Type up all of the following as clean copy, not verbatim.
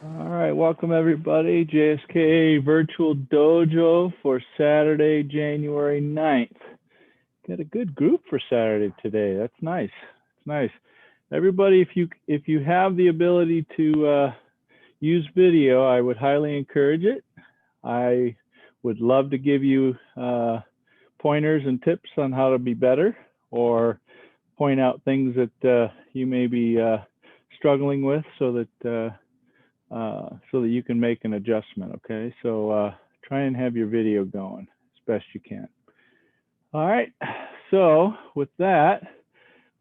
All right, welcome everybody. JSKA Virtual Dojo for Saturday, January 9th. Got a good group for Saturday today. That's nice. It's nice. Everybody, if you have the ability to use video, I would highly encourage it. I would love to give you pointers and tips on how to be better, or point out things that you may be struggling with, so that you can make an adjustment. Okay, so try and have your video going as best you can. All right, so with that,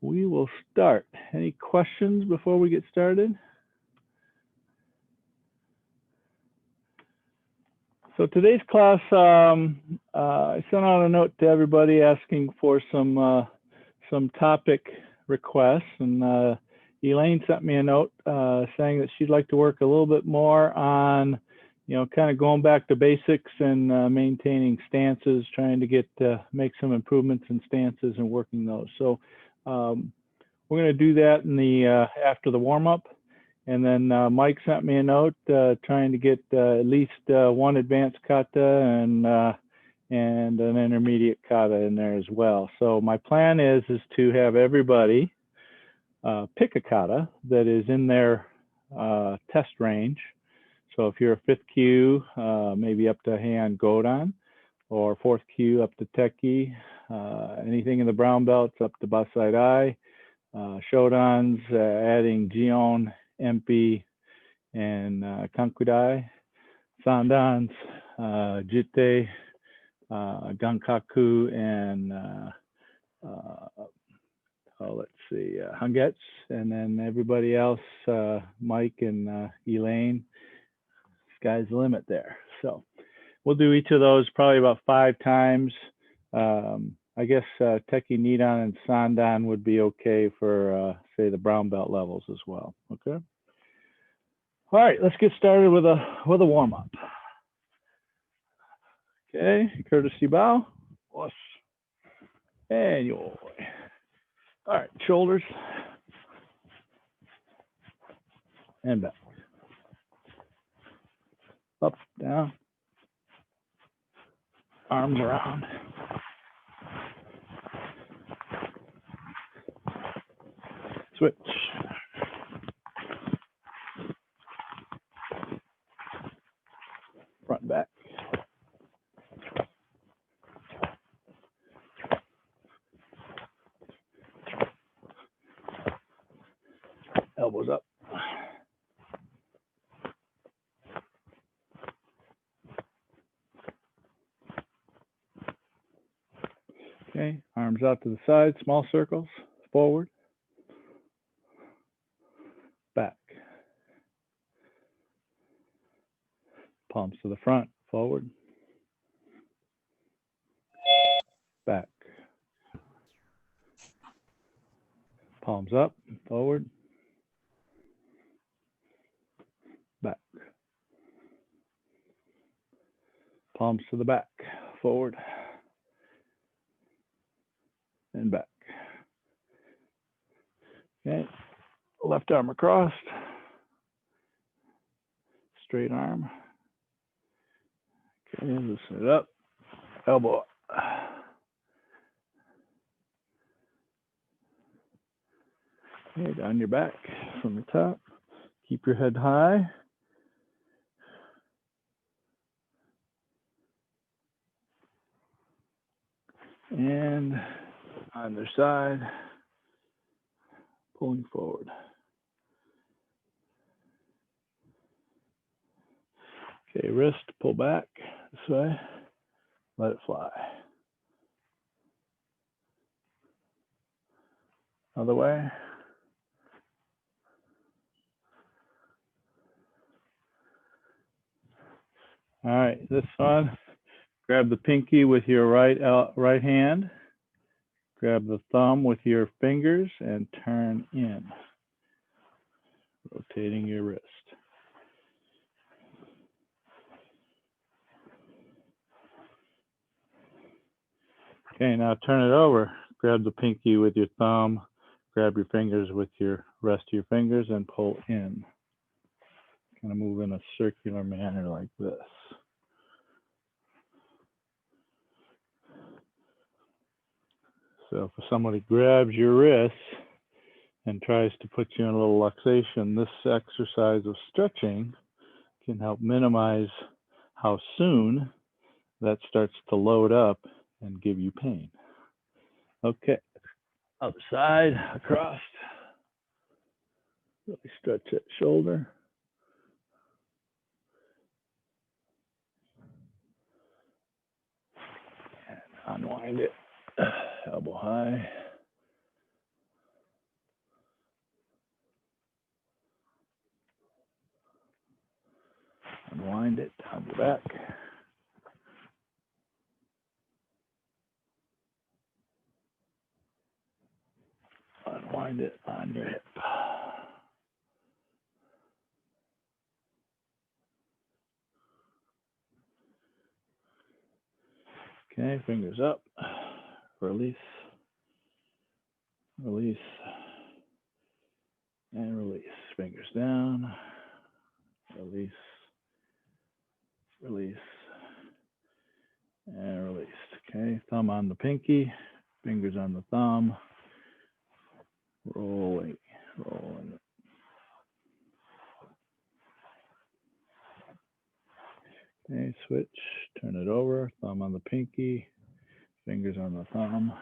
we will start. Any questions before we get started? So today's class, I sent out a note to everybody asking for some topic requests, and Elaine sent me a note saying that she'd like to work a little bit more on, kind of going back to basics and maintaining stances, trying to get make some improvements in stances and working those. So we're going to do that in the after the warm up. And then Mike sent me a note trying to get at least one advanced kata and an intermediate kata in there as well. So my plan is to have everybody pick a kata that is in their test range. So if you're a 5th kyu, maybe up to Heian Godan, or 4th kyu up to Tekki, anything in the brown belts up to Basai, Shodans, adding Jion, MP, and Kankudai, Sandans, Jitte, Gankaku, and let's see, Hangets, and then everybody else, Mike and Elaine. Sky's the limit there. So we'll do each of those probably about 5 times. I guess Tekki, Nidan, and Sandan would be okay for, say, the brown belt levels as well. Okay. All right, let's get started with a warm up. Okay, courtesy bow. And you. All right, shoulders and back. Up, down. Arms around. Switch. Front and back. Elbows up. Okay, arms out to the side, small circles, forward, back. Palms to the front, forward, back. Palms up, forward, back. Palms to the back, forward, and back. Okay, left arm across, straight arm. Okay, loosen it up, elbow up. Okay, down your back from the top. Keep your head high. And on their side, pulling forward. Okay, wrist, pull back this way, let it fly. Other way. All right, this one, grab the pinky with your right hand, grab the thumb with your fingers and turn in, rotating your wrist. Okay, now turn it over. Grab the pinky with your thumb, grab your fingers with your rest of your fingers and pull in. Kind of move in a circular manner like this. So if somebody grabs your wrist and tries to put you in a little luxation, this exercise of stretching can help minimize how soon that starts to load up and give you pain. Okay, other side, across. Really stretch that shoulder. And unwind it, elbow high. Unwind it, down the back. Unwind it on your hip. Okay, fingers up, release, release, and release. Fingers down, release, release, and release. Okay, thumb on the pinky, fingers on the thumb, rolling, rolling. Okay, switch, turn it over, thumb on the pinky, fingers on the thumb.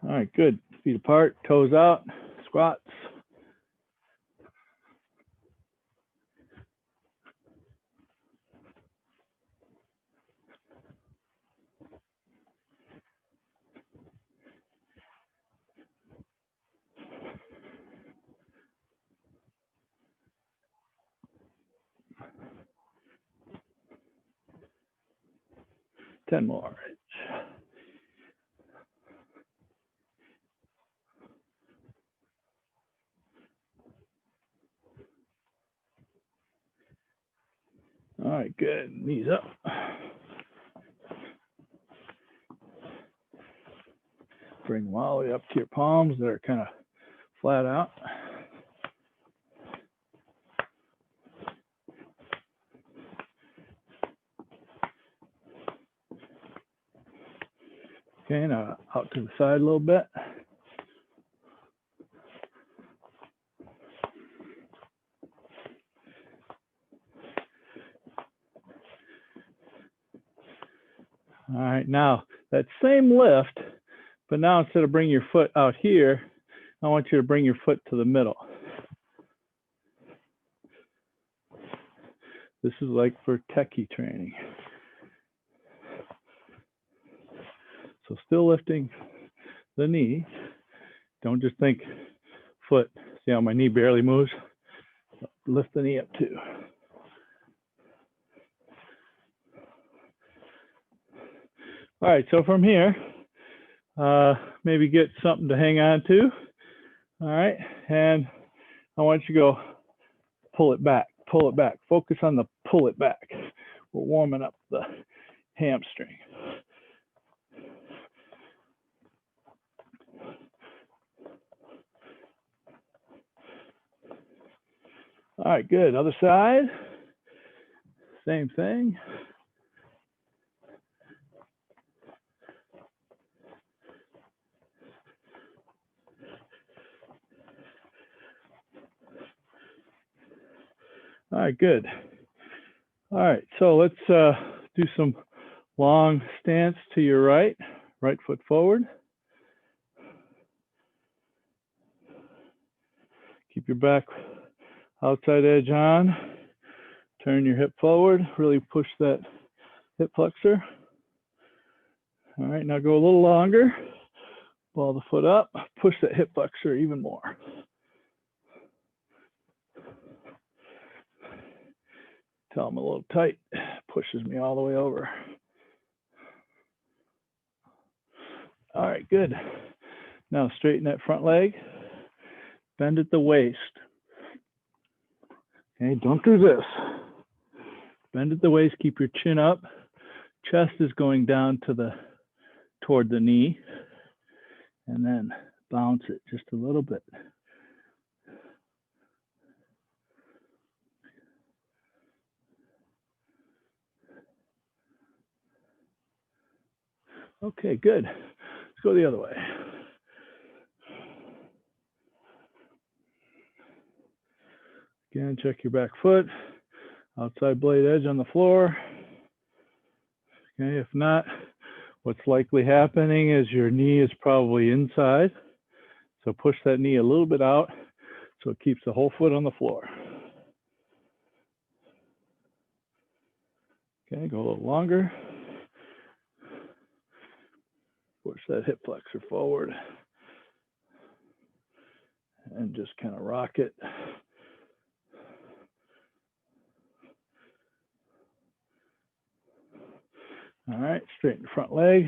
All right, good. Feet apart, toes out, squats. Ten more. All right, good. Knees up. Bring them all the way up to your palms that are kind of flat out. Okay, now out to the side a little bit. All right, now that same lift, but now instead of bringing your foot out here, I want you to bring your foot to the middle. This is like for Tekki training. So still lifting the knee. Don't just think foot. See how my knee barely moves? Lift the knee up too. All right, so from here, maybe get something to hang on to. All right, and I want you to go pull it back, pull it back. Focus on the pull it back. We're warming up the hamstring. All right, good. Other side, same thing. All right, good. All right, so let's do some long stance to your right, right foot forward. Keep your back outside edge on. Turn your hip forward, really push that hip flexor. All right, now go a little longer. Ball the foot up, push that hip flexor even more. Tell them a little tight, pushes me all the way over. All right, good. Now straighten that front leg, bend at the waist. Okay, don't do this. Bend at the waist, keep your chin up. Chest is going down to toward the knee. and then bounce it just a little bit. Okay, good. Let's go the other way. Again, check your back foot, outside blade edge on the floor. Okay, if not, what's likely happening is your knee is probably inside. So push that knee a little bit out so it keeps the whole foot on the floor. Okay, go a little longer. Push that hip flexor forward and just kind of rock it. All right, straighten the front leg.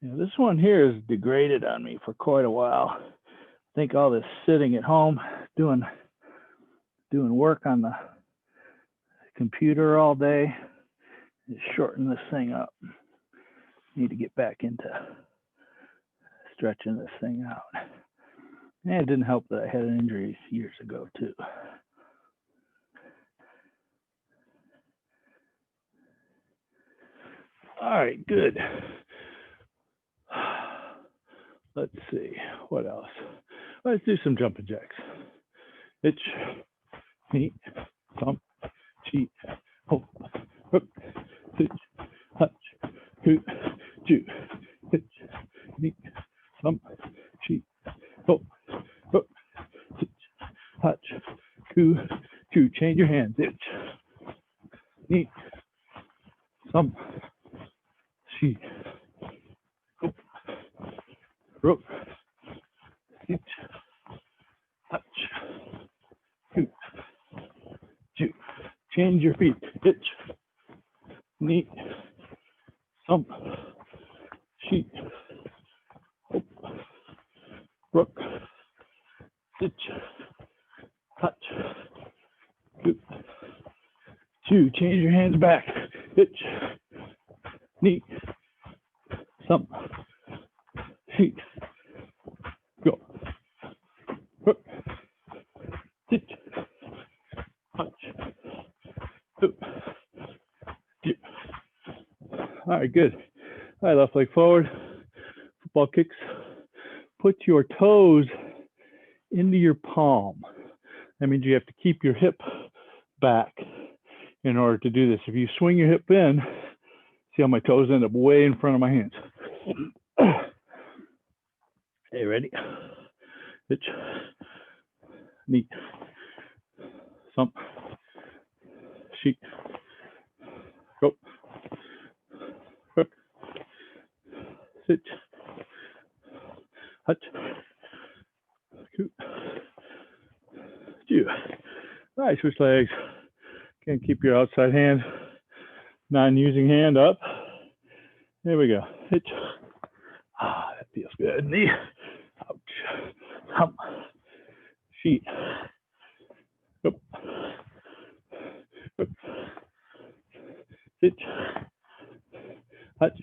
Now, this one here is degraded on me for quite a while. I think all this sitting at home, doing work on the computer all day is shortening this thing up. Need to get back into stretching this thing out. And it didn't help that I had an injury years ago too. All right, good. Let's see, what else? Let's do some jumping jacks. Hitch, knee, thump, cheat, hook, hook, hitch, hutch, hoot, chew, hitch, knee, thump, cheat, hook, hook, hitch, hutch, coo, chew. Change your hands. Hitch, knee, thump, cheat, hook, hook, hitch, hutch, hoot, chew. Change your feet. Hitch, knee, thump, sheet, hook, rook, hitch, hutch, hoot, chew. Change your hands back. Hitch, knee, thump, sheet, go, hook, hitch, hutch, hoot, chew. All right, good. All right, left leg forward. Football kicks. Put your toes into your palm. That means you have to keep your hip back in order to do this. If you swing your hip in, see how my toes end up way in front of my hands. Hey, ready? Hitch, knee, thump, sheet, go, hook, hitch, hutch, coot, chew. All right, switch legs. Again, keep your outside hand, non-using hand up. There we go. Hitch. Ah, that feels good. Knee. Ouch. Hump. Sheet. Up. Up. Hitch. Hutch.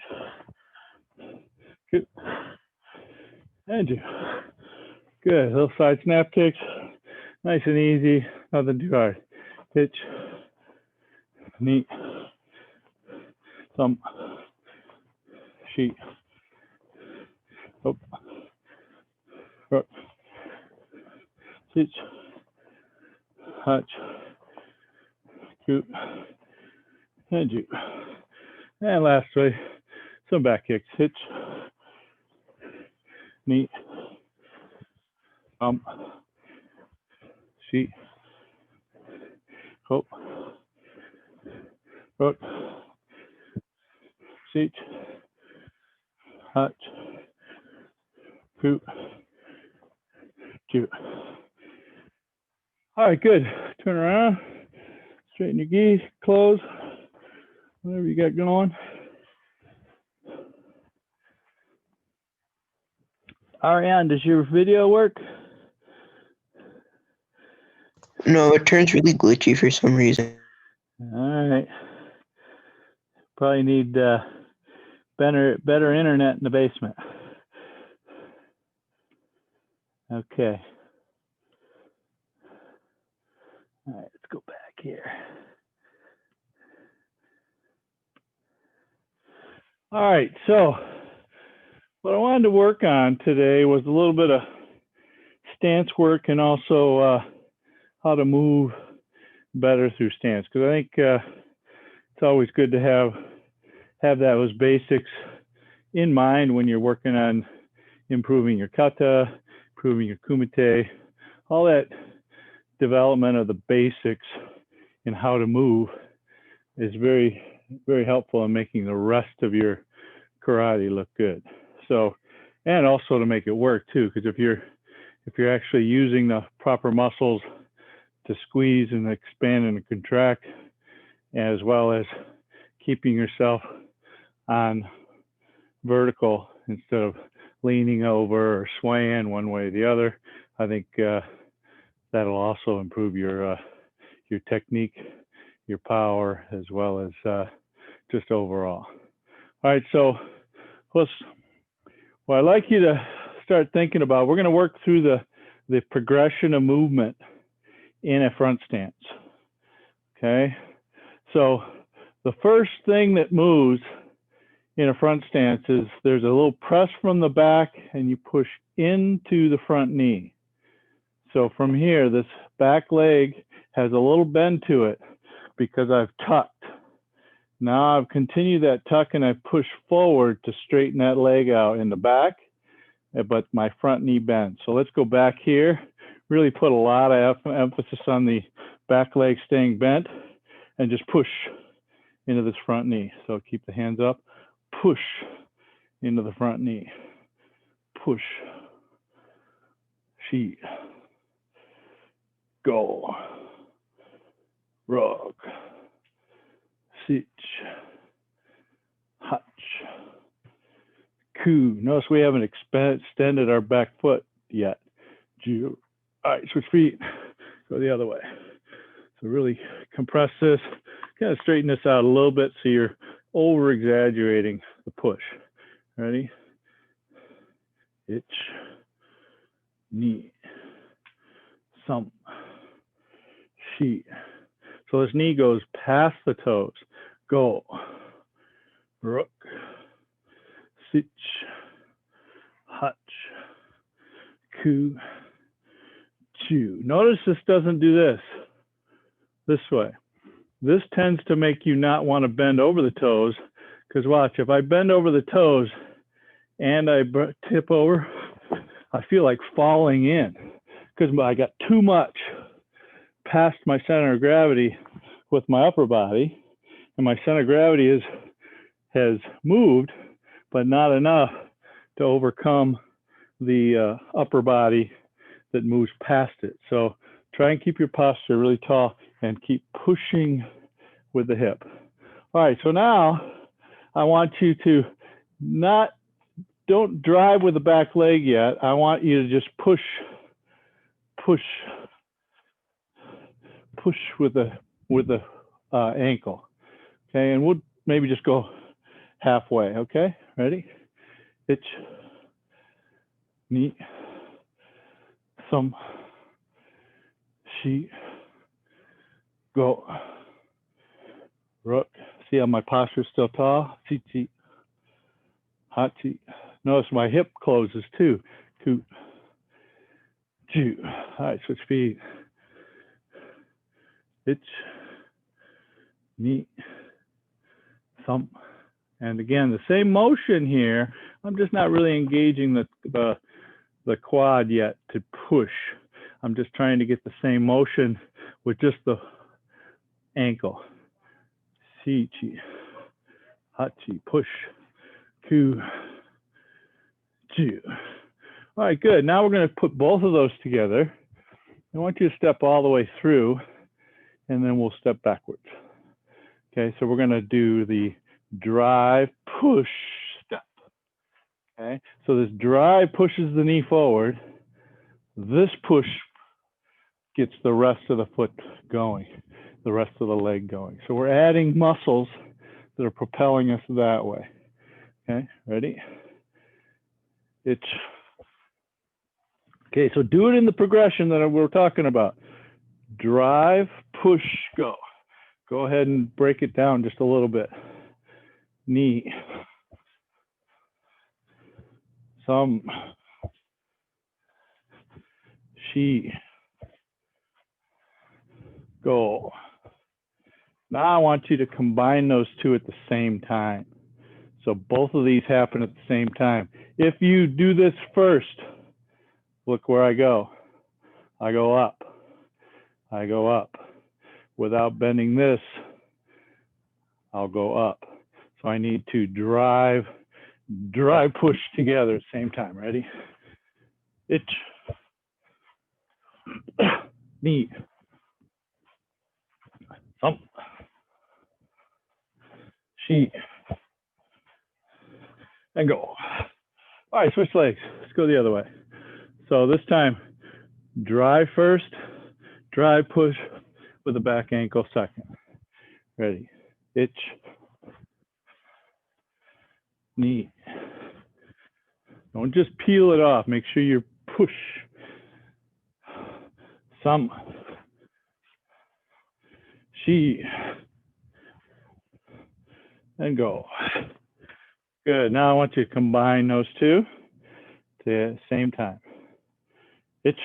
Good. And you. Good. Little side snap kicks. Nice and easy. Nothing too hard. Hitch. Knee. Thump. Sheet. Up. Up. Hitch. Hutch. Coot. And you. And lastly, some back kicks. Hitch. Knee. Thump. Sheet. Hook. Hook. Seat. Hutch. Coot. Chew. All right, good. Turn around. Straighten your gi. Close. Whatever you got going. Ariane, does your video work? No, it turns really glitchy for some reason. All right. Probably need better internet in the basement. Okay. All right, let's go back here. All right, so what I wanted to work on today was a little bit of stance work and also how to move better through stance, because I think it's always good to have those basics in mind when you're working on improving your kata, improving your kumite, all that development of the basics in how to move is very, very helpful in making the rest of your karate look good. So, and also to make it work too, because if you're actually using the proper muscles to squeeze and expand and contract, as well as keeping yourself on vertical instead of leaning over or swaying one way or the other, I think that'll also improve your technique, your power, as well as just overall. All right, so what I'd like you to start thinking about, we're going to work through the progression of movement in a front stance. Okay, so the first thing that moves in a front stance is there's a little press from the back and you push into the front knee. So from here, this back leg has a little bend to it because I've tucked. Now I've continued that tuck and I push forward to straighten that leg out in the back, but my front knee bends. So let's go back here, really put a lot of emphasis on the back leg staying bent and just push into this front knee. So keep the hands up, push into the front knee, push, shi, go, rug, sich, hutch, ku. Notice we haven't extended our back foot yet. Ju. All right, switch feet, go the other way. So really compress this, kind of straighten this out a little bit so you're over exaggerating the push. Ready? Ich, ni, some, shi. So this knee goes past the toes. Go, rook, sich, hutch, ku, chu. Notice this doesn't do this way. This tends to make you not want to bend over the toes, because watch, if I bend over the toes and I tip over, I feel like falling in because I got too much past my center of gravity with my upper body, and my center of gravity has moved, but not enough to overcome the upper body that moves past it. So try and keep your posture really tall and keep pushing with the hip. All right, so now I want you to don't drive with the back leg yet. I want you to just push with the ankle. Okay, and we'll maybe just go halfway. Okay, ready? Ich, ni, some, shi, go, rook. See how my posture is still tall? Chi, hachi. Notice my hip closes too. Ku, ju. All right, switch feet. Ich, ni, some. And again, the same motion here. I'm just not really engaging the quad yet to push. I'm just trying to get the same motion with just the ankle. Si, chi, hachi, push, ku, ju. All right, good. Now we're going to put both of those together. I want you to step all the way through, and then we'll step backwards. Okay, so we're going to do the drive, push, step. Okay, so this drive pushes the knee forward. This push gets the rest of the foot going, the rest of the leg going. So we're adding muscles that are propelling us that way. Okay, ready? Ich, Okay, so do it in the progression that we're talking about. Drive, push, go. Go ahead and break it down just a little bit. Knee. Some. She. Go. Now I want you to combine those two at the same time. So both of these happen at the same time. If you do this first, look where I go. I go up. I go up. Without bending this, I'll go up. So I need to drive, push together at the same time. Ready? Itch. Knee. Thump. She. And go. All right, switch legs. Let's go the other way. So this time, drive first, drive push with the back ankle second. Ready? Itch. Knee. Don't just peel it off. Make sure you push. Some. She. And go. Good. Now I want you to combine those two at the same time. Itch.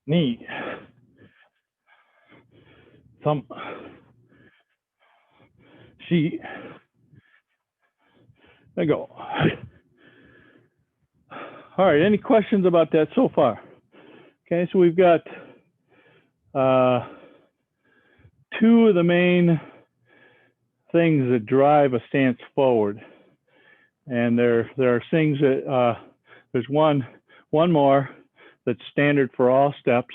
Knee. Thump. She. And go. All right, any questions about that so far? Okay, so we've got two of the main things that drive a stance forward. And there are things that, there's one more that's standard for all steps,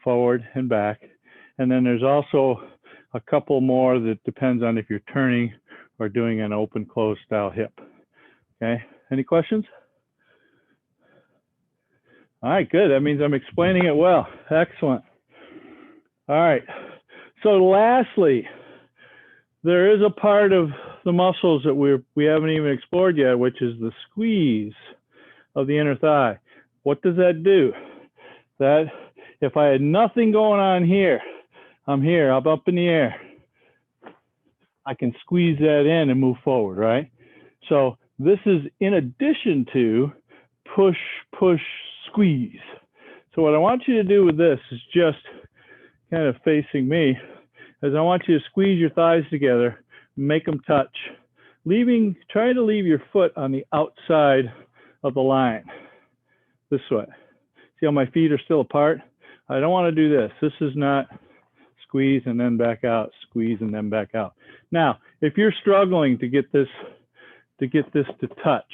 forward and back. And then there's also a couple more that depends on if you're turning or doing an open closed style hip. Okay, any questions? All right, good. That means I'm explaining it well. Excellent. All right. So lastly, there is a part of the muscles that we haven't even explored yet, which is the squeeze of the inner thigh. What does that do? That if I had nothing going on here, I'm here, I'm up in the air, I can squeeze that in and move forward, right? So this is in addition to push, push, squeeze. So what I want you to do with this is just kind of facing me, is I want you to squeeze your thighs together, make them touch, try to leave your foot on the outside of the line, this way. See how my feet are still apart? I don't want to do this. This is not squeeze and then back out, squeeze and then back out. Now, if you're struggling to get this to touch,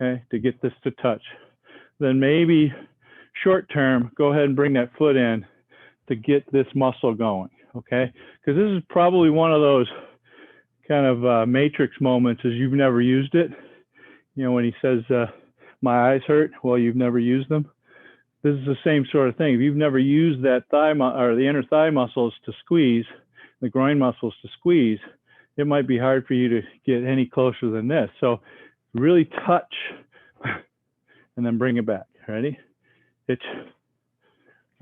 okay, then maybe short term, go ahead and bring that foot in to get this muscle going, okay? Because this is probably one of those kind of matrix moments as you've never used it. You know, when he says, my eyes hurt, well, you've never used them. This is the same sort of thing. If you've never used that or the inner thigh muscles to squeeze, the groin muscles to squeeze, it might be hard for you to get any closer than this. So really touch and then bring it back. Ready? Itch.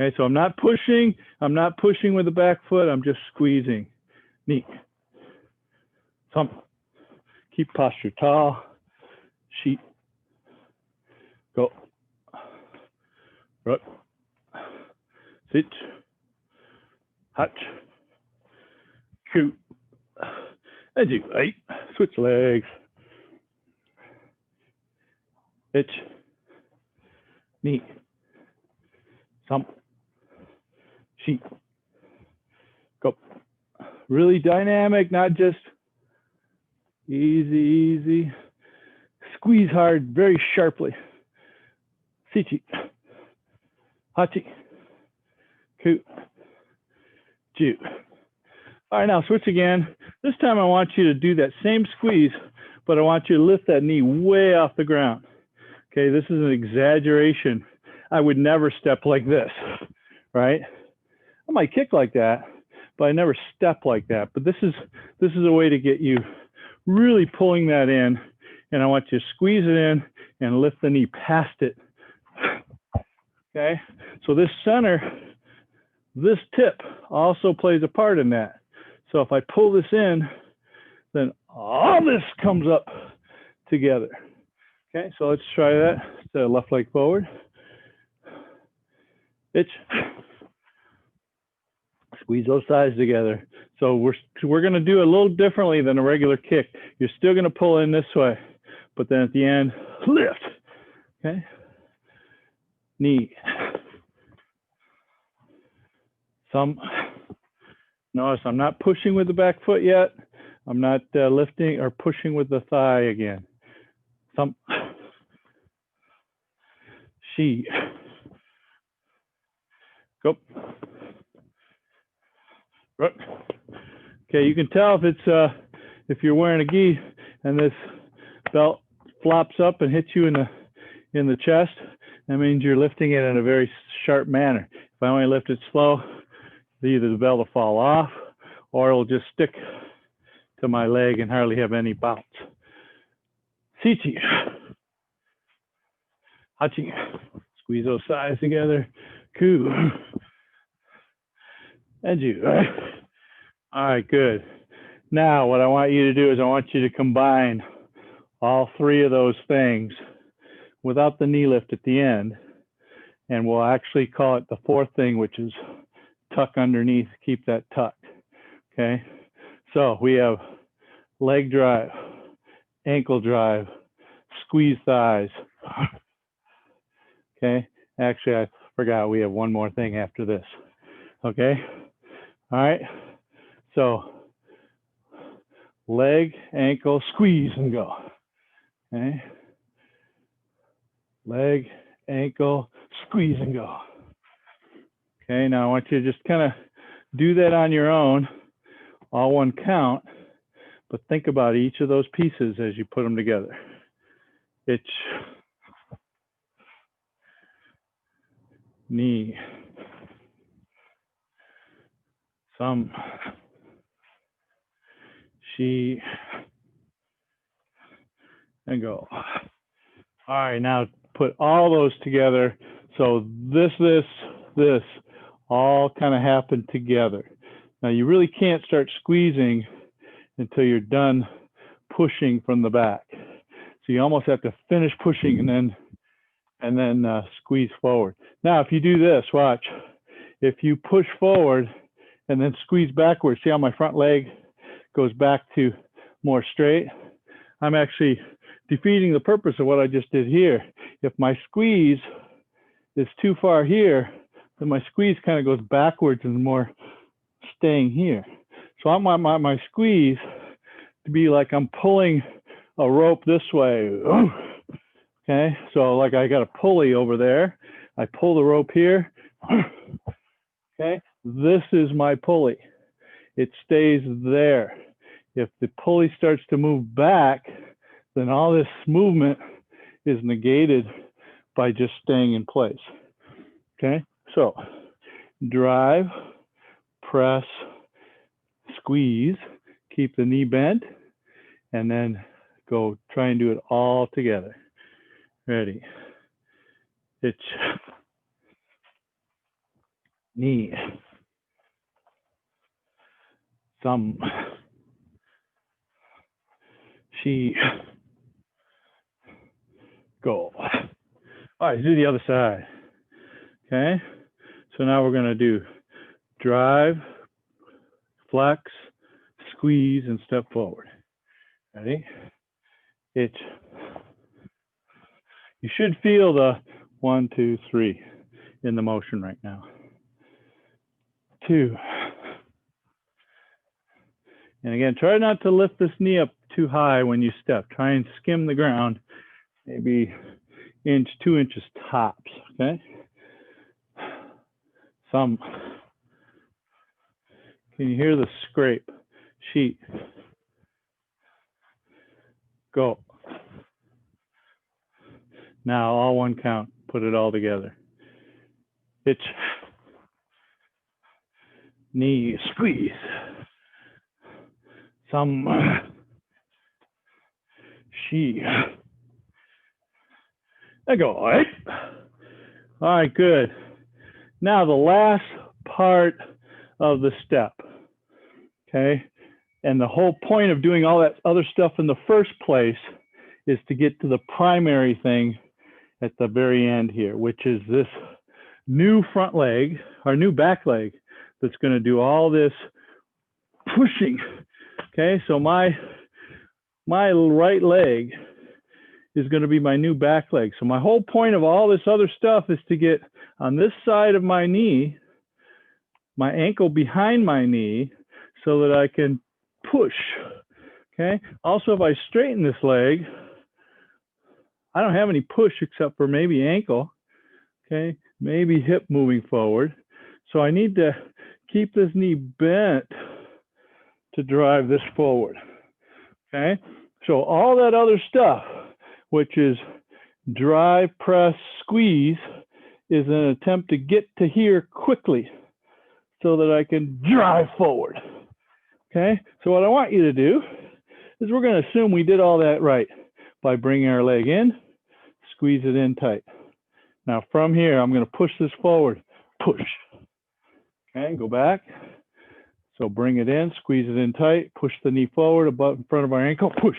Okay, so I'm not pushing with the back foot, I'm just squeezing. Knee. Thump. Keep posture tall. Sheet. Go. Rock. Sit. Hutch. Shoot. And do 8. Switch legs. Itch. Knee. Thump. Sheet. Go. Really dynamic, not just easy, easy. Squeeze hard, very sharply. Sichi. Hachi. Ku. Ju. All right, now switch again. This time I want you to do that same squeeze, but I want you to lift that knee way off the ground. Okay, this is an exaggeration. I would never step like this, right? I might kick like that, but I never step like that. But this is a way to get you really pulling that in, and I want you to squeeze it in and lift the knee past it. Okay, so this center, this tip also plays a part in that. So if I pull this in, then all this comes up together. Okay, so let's try that. So left leg forward. Itch. Squeeze those thighs together. So we're going to do it a little differently than a regular kick. You're still going to pull in this way, but then at the end, lift. Okay. Knee. Notice I'm not pushing with the back foot yet. I'm not lifting or pushing with the thigh again. She. Go. Okay, you can tell if it's if you're wearing a gi and this belt flops up and hits you in the chest, that means you're lifting it in a very sharp manner. If I only lift it slow, either the belt will fall off or it'll just stick to my leg and hardly have any bounce. Sichi. Hachi. Squeeze those thighs together. Ku. And you. All right, good. Now what I want you to do is I want you to combine all three of those things without the knee lift at the end. And we'll actually call it the fourth thing, which is tuck underneath, keep that tucked. Okay, so we have leg drive, ankle drive, squeeze thighs. Okay, actually I forgot we have one more thing after this. Okay, all right, so leg, ankle, squeeze and go. Okay, leg, ankle, squeeze and go. Okay, now I want you to just kind of do that on your own, all one count, but think about each of those pieces as you put them together. Itch, knee, some, she, and go. All right, now put all those together. So this, all kind of happen together. Now you really can't start squeezing until you're done pushing from the back. So you almost have to finish pushing and then squeeze forward. Now, if you do this, watch. If you push forward and then squeeze backwards, see how my front leg goes back to more straight? I'm actually defeating the purpose of what I just did here. If my squeeze is too far here, then my squeeze kind of goes backwards and more staying here. So I want my squeeze to be like I'm pulling a rope this way. Okay, so like I got a pulley over there. I pull the rope here. Okay, this is my pulley. It stays there. If the pulley starts to move back, then all this movement is negated by just staying in place. Okay, so drive, press, squeeze, keep the knee bent, and then go try and do it all together. Ready? Itch, knee, some, she, go. All right, do the other side. Okay, so now we're going to do drive, flex, squeeze, and step forward. Ready? Itch. You should feel the 1, 2, 3 in the motion right now. 2. And again, try not to lift this knee up too high when you step. Try and skim the ground, maybe inch, 2 inches tops, okay? Some. Can you hear the scrape? Sheet. Go. Now, all one count. Put it all together. Itch. Knee, squeeze. Some. She. I go, all right. All right, good. Now the last part of the step, okay? And the whole point of doing all that other stuff in the first place is to get to the primary thing at the very end here, which is this new front leg, or new back leg, that's going to do all this pushing. Okay, so my right leg is going to be my new back leg. So my whole point of all this other stuff is to get on this side of my knee, my ankle behind my knee, so that I can push. Okay, also if I straighten this leg, I don't have any push except for maybe ankle, okay, maybe hip moving forward. So I need to keep this knee bent to drive this forward, okay? So all that other stuff, which is drive, press, squeeze, is an attempt to get to here quickly so that I can drive forward, okay? So what I want you to do is we're going to assume we did all that right by bringing our leg in, squeeze it in tight. Now from here, I'm going to push this forward, push. Okay, go back. So bring it in, squeeze it in tight, push the knee forward about in front of our ankle, push.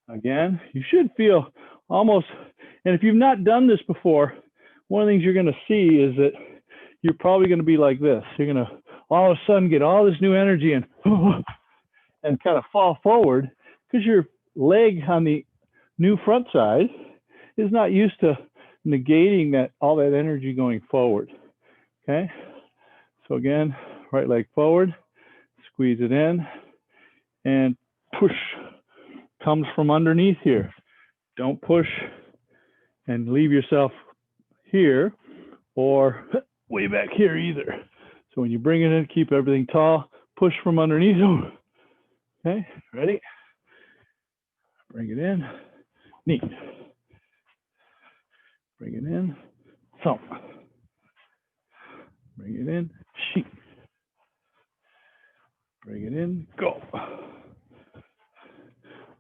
Again, you should feel almost, and if you've not done this before, one of the things you're going to see is that you're probably going to be like this. You're going to all of a sudden get all this new energy and kind of fall forward because your leg on the new front side is not used to negating that all that energy going forward. Okay, so again, right leg forward, squeeze it in, and push. Comes from underneath here. Don't push and leave yourself here or way back here either. So when you bring it in, keep everything tall, push from underneath. Okay, ready? Bring it in, knee. Bring it in, thump. Bring it in, sheet. Bring it in, go.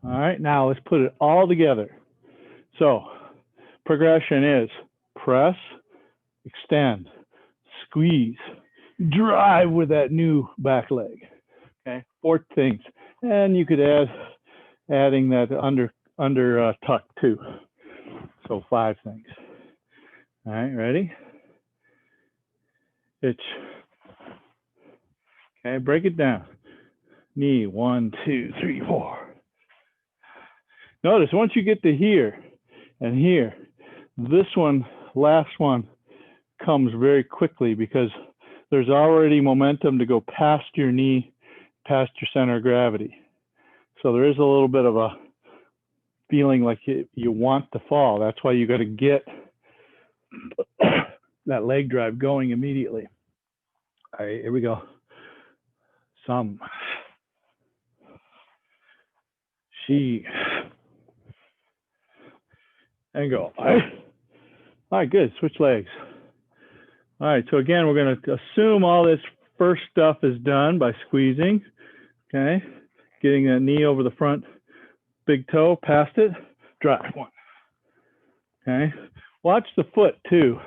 All right, now let's put it all together. So progression is press, extend, squeeze, drive with that new back leg. Okay, 4 things. And you could adding that under tuck too. So 5 things. All right, ready? Itch. Okay, break it down. Knee, 1, 2, 3, 4. Notice once you get to here and here, this one, last one, comes very quickly because there's already momentum to go past your knee, past your center of gravity. So there is a little bit of a feeling like you want to fall. That's why you got to get that leg drive going immediately. All right, here we go. Some. She. And go. All right, good. Switch legs. All right, so again, we're going to assume all this first stuff is done by squeezing, okay? Getting that knee over the front big toe, past it, drive 1, okay? Watch the foot too,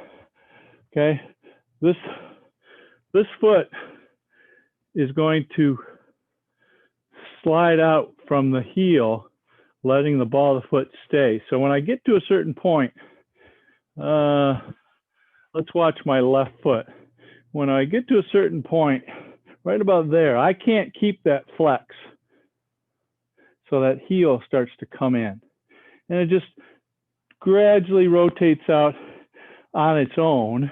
okay? This foot is going to slide out from the heel, letting the ball of the foot stay. So when I get to a certain point, let's watch my left foot. When I get to a certain point, right about there, I can't keep that flex. So that heel starts to come in. And it just gradually rotates out on its own.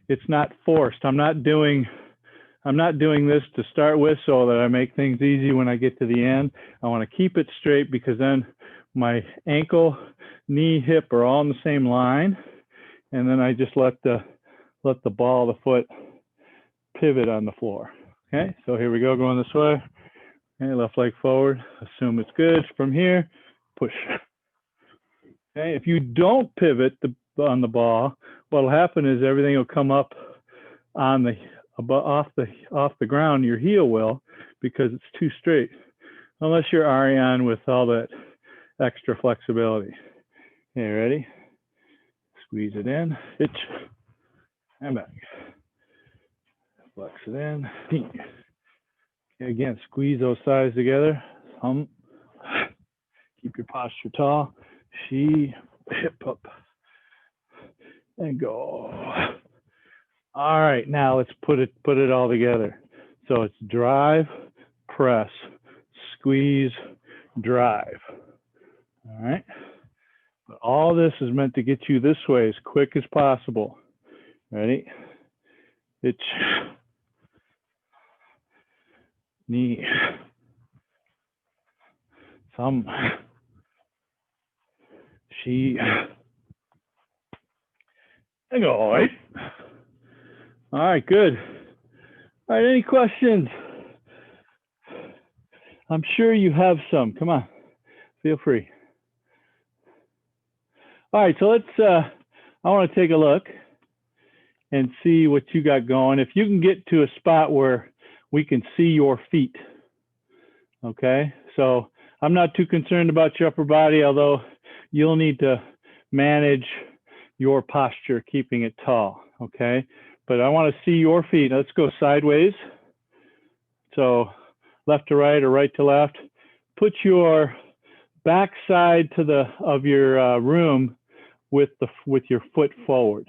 It's not forced. I'm not doing this to start with so that I make things easy when I get to the end. I want to keep it straight because then my ankle, knee, hip are all in the same line. And then I just let the ball of the foot pivot on the floor. Okay, so here we go, going this way. Okay, left leg forward, assume it's good. From here, push. Okay, if you don't pivot on the ball, what'll happen is everything will come up on off the ground. Your heel will, because it's too straight, unless you're Ariane with all that extra flexibility. Okay, ready? Squeeze it in, itch, and back. Flex it in. Okay, again, squeeze those thighs together. Keep your posture tall. Hip up. And go. All right, now let's put it all together. So it's drive, press, squeeze, drive. All right. But all this is meant to get you this way as quick as possible. Ready? Itch. Knee. Thumb. She. And go. All right. All right, good. All right, any questions? I'm sure you have some. Come on, feel free. All right, so let's, I want to take a look and see what you got going. If you can get to a spot where we can see your feet, okay? So I'm not too concerned about your upper body, although you'll need to manage your posture, keeping it tall, okay? But I want to see your feet. Let's go sideways. So left to right or right to left. Put your back side to of your room with your foot forward.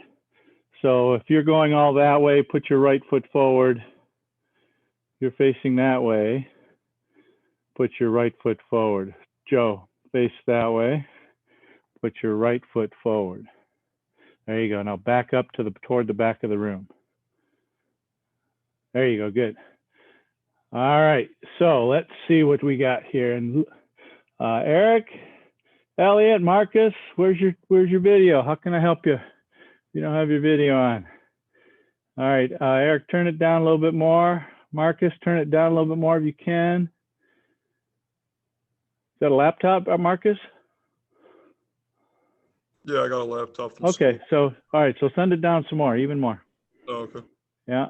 So if you're going all that way, put your right foot forward. If you're facing that way, put your right foot forward. Joe, face that way. Put your right foot forward. There you go. Now back up to toward the back of the room. There you go. Good. All right. So let's see what we got here. And Eric, Elliot, Marcus, where's your video? How can I help you? You don't have your video on. All right, Eric, turn it down a little bit more. Marcus, turn it down a little bit more if you can. Is that a laptop, Marcus? Yeah, I got a laptop from Okay, school. so, all right, so send it down some more, even more. Oh, okay. Yeah,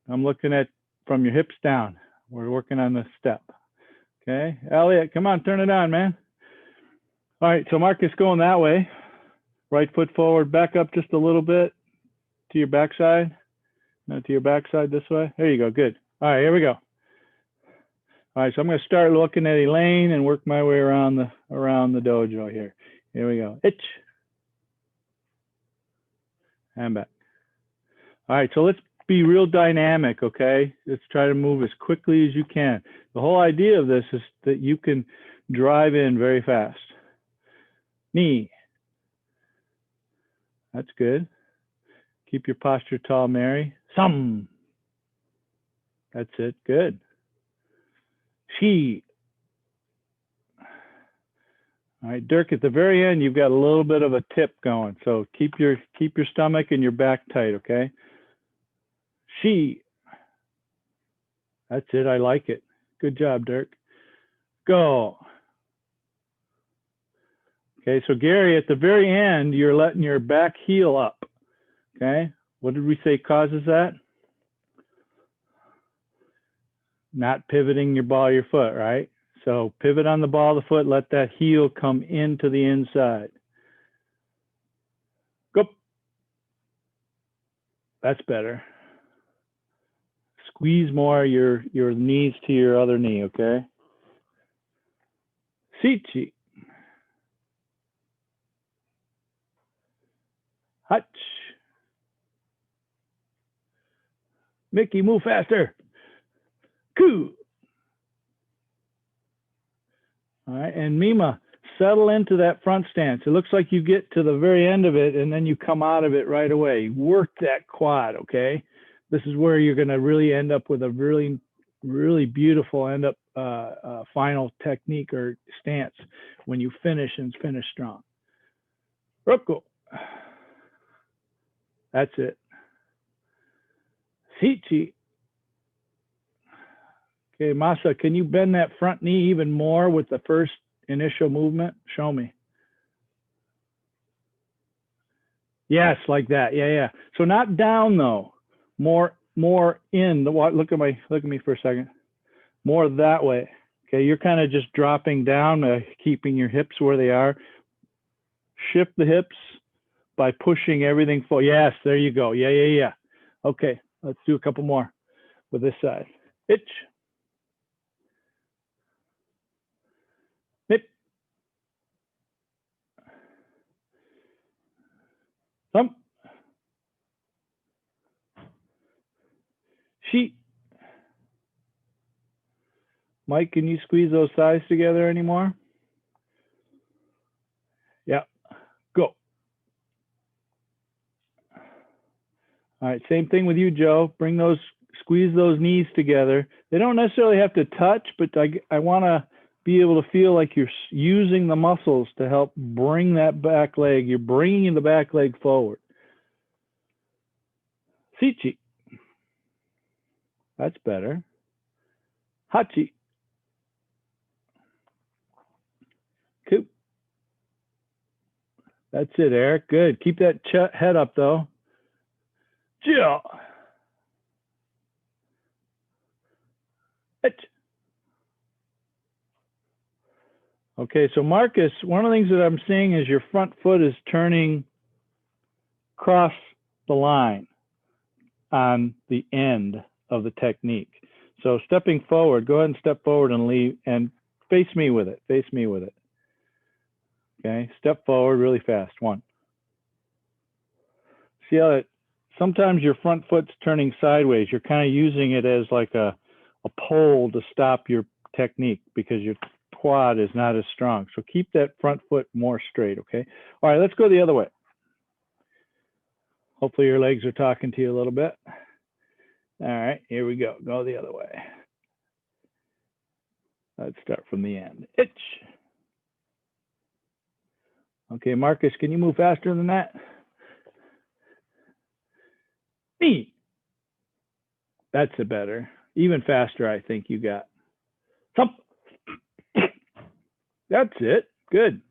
I'm looking at from your hips down. We're working on the step. Okay, Elliot, come on, turn it on, man. All right, so Marcus going that way. Right foot forward, back up just a little bit to your backside. No, to your backside this way. There you go, good. All right, here we go. All right, so I'm going to start looking at Elaine and work my way around the dojo here. Here we go. Itch. And back. All right, so let's be real dynamic, okay? Let's try to move as quickly as you can. The whole idea of this is that you can drive in very fast. Knee. That's good. Keep your posture tall, Mary. Some. That's it. Good. She. All right, Dirk, at the very end, you've got a little bit of a tip going. So keep your stomach and your back tight, okay? She. That's it. I like it. Good job, Dirk. Go. Okay, so Gary, at the very end, you're letting your back heel up. Okay, what did we say causes that? Not pivoting your ball of your foot, right? So pivot on the ball of the foot, let that heel come into the inside. Go. That's better. Squeeze more your knees to your other knee, okay? Sichi. Hutch. Mickey, move faster. Coo. All right, and Mima, settle into that front stance. It looks like you get to the very end of it and then you come out of it right away. Work that quad, okay? This is where you're gonna really end up with a really, really beautiful final technique or stance when you finish and finish strong. Roko. That's it. Sichi. Okay, Masa, can you bend that front knee even more with the first initial movement? Show me. Yes, like that. Yeah, yeah. So not down though. More in the what? Look at me for a second. More that way. Okay, you're kind of just dropping down, keeping your hips where they are. Shift the hips, by pushing everything forward. Yes, there you go. Yeah. Okay, let's do a couple more with this side. Itch. Nip. Thump. Sheet. Mike, can you squeeze those thighs together anymore? Yeah, go. All right, same thing with you, Joe. Squeeze those knees together. They don't necessarily have to touch, but I want to be able to feel like you're using the muscles to help bring that back leg. You're bringing the back leg forward. Sichi. That's better. Hachi. Coop. That's it, Eric. Good. Keep that head up, though. Yeah. Okay, so Marcus, one of the things that I'm seeing is your front foot is turning across the line on the end of the technique. So stepping forward, go ahead and step forward and leave and face me with it. Face me with it. Okay, step forward really fast. One. See how sometimes your front foot's turning sideways. You're kind of using it as like a pole to stop your technique because your quad is not as strong. So keep that front foot more straight, okay? All right, let's go the other way. Hopefully your legs are talking to you a little bit. All right, here we go. Go the other way. Let's start from the end. Itch. Okay, Marcus, can you move faster than that? Knee. That's a better. Even faster, I think you got. Thump. That's it. Good.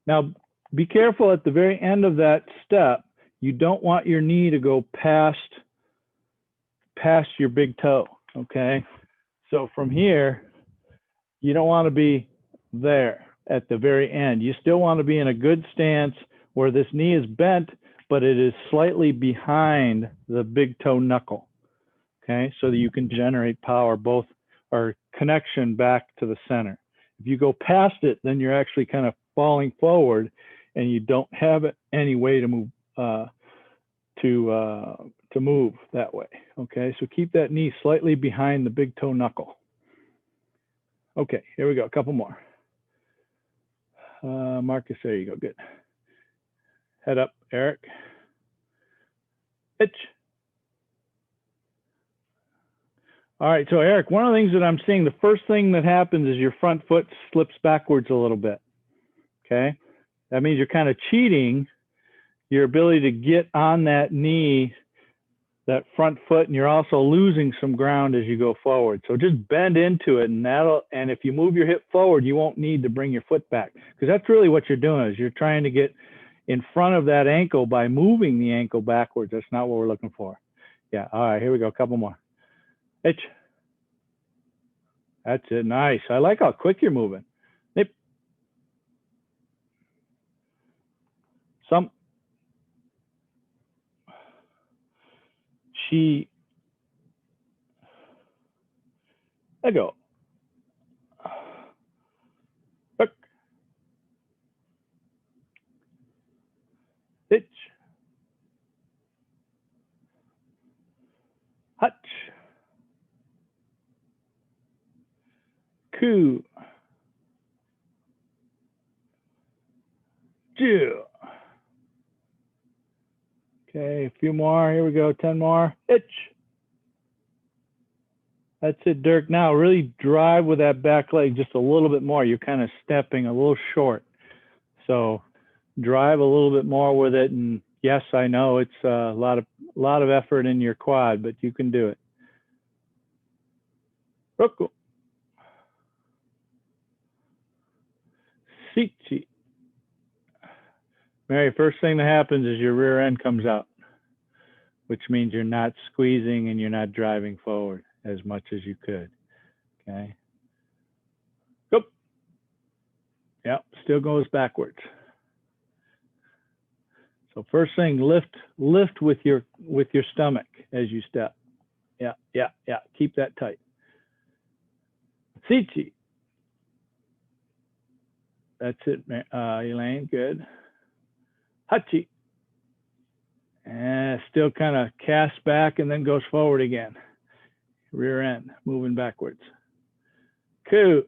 Now, be careful at the very end of that step. You don't want your knee to go past your big toe, okay? So from here, you don't want to be there at the very end. You still want to be in a good stance where this knee is bent, but it is slightly behind the big toe knuckle, okay? So that you can generate power, both or connection back to the center. If you go past it, then you're actually kind of falling forward and you don't have any way to move to move that way. Okay, so keep that knee slightly behind the big toe knuckle. Okay, here we go. A couple more. Marcus, there you go. Good. Head up, Eric. Itch. All right, so Eric, one of the things that I'm seeing, the first thing that happens is your front foot slips backwards a little bit. Okay, that means you're kind of cheating your ability to get on that knee, that front foot, and you're also losing some ground as you go forward. So just bend into it, and if you move your hip forward, you won't need to bring your foot back, because that's really what you're doing, is you're trying to get in front of that ankle by moving the ankle backwards. That's not what we're looking for. Yeah, all right, here we go, a couple more. Itch. That's it, nice. I like how quick you're moving. Nip. Some. She. Let go. Look. Itch. Hutch. Coo. Jew. Okay, a few more. Here we go. 10 more. Itch. That's it, Dirk. Now really drive with that back leg just a little bit more. You're kind of stepping a little short. So drive a little bit more with it. And yes, I know it's a lot of effort in your quad, but you can do it. Roku. Sichi. Mary, first thing that happens is your rear end comes out, which means you're not squeezing and you're not driving forward as much as you could. Okay. Go. Yep, still goes backwards. So first thing, lift with your stomach as you step. Yeah, yeah, yeah. Keep that tight. Sichi. That's it, Elaine. Good. Hachi. And still kind of casts back and then goes forward again. Rear end, moving backwards. Ku.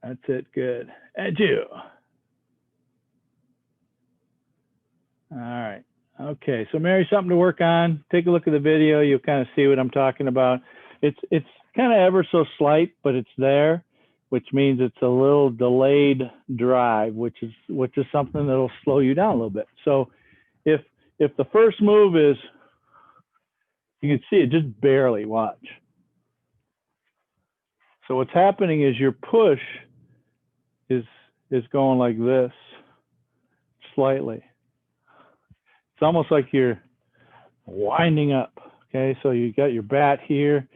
That's it. Good. Eju. All right. Okay. So Mary, something to work on. Take a look at the video. You'll kind of see what I'm talking about. It's kind of ever so slight, but it's there, which means it's a little delayed drive, which is something that'll slow you down a little bit. So if the first move is, you can see it just barely, watch. So what's happening is your push is going like this, slightly. It's almost like you're winding up, okay? So you got your bat here,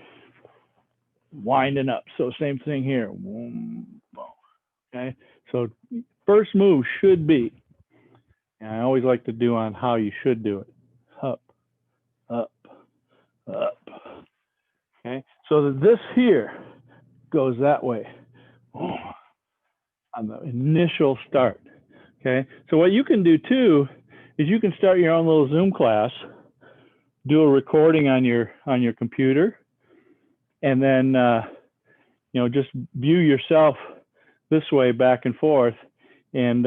winding up. So same thing here, okay? So first move should be, and I always like to do on how you should do it, up, up, up, okay? So that this here goes that way on the initial start, okay? So what you can do too is you can start your own little Zoom class, do a recording on your computer, and then you know, just view yourself this way back and forth, and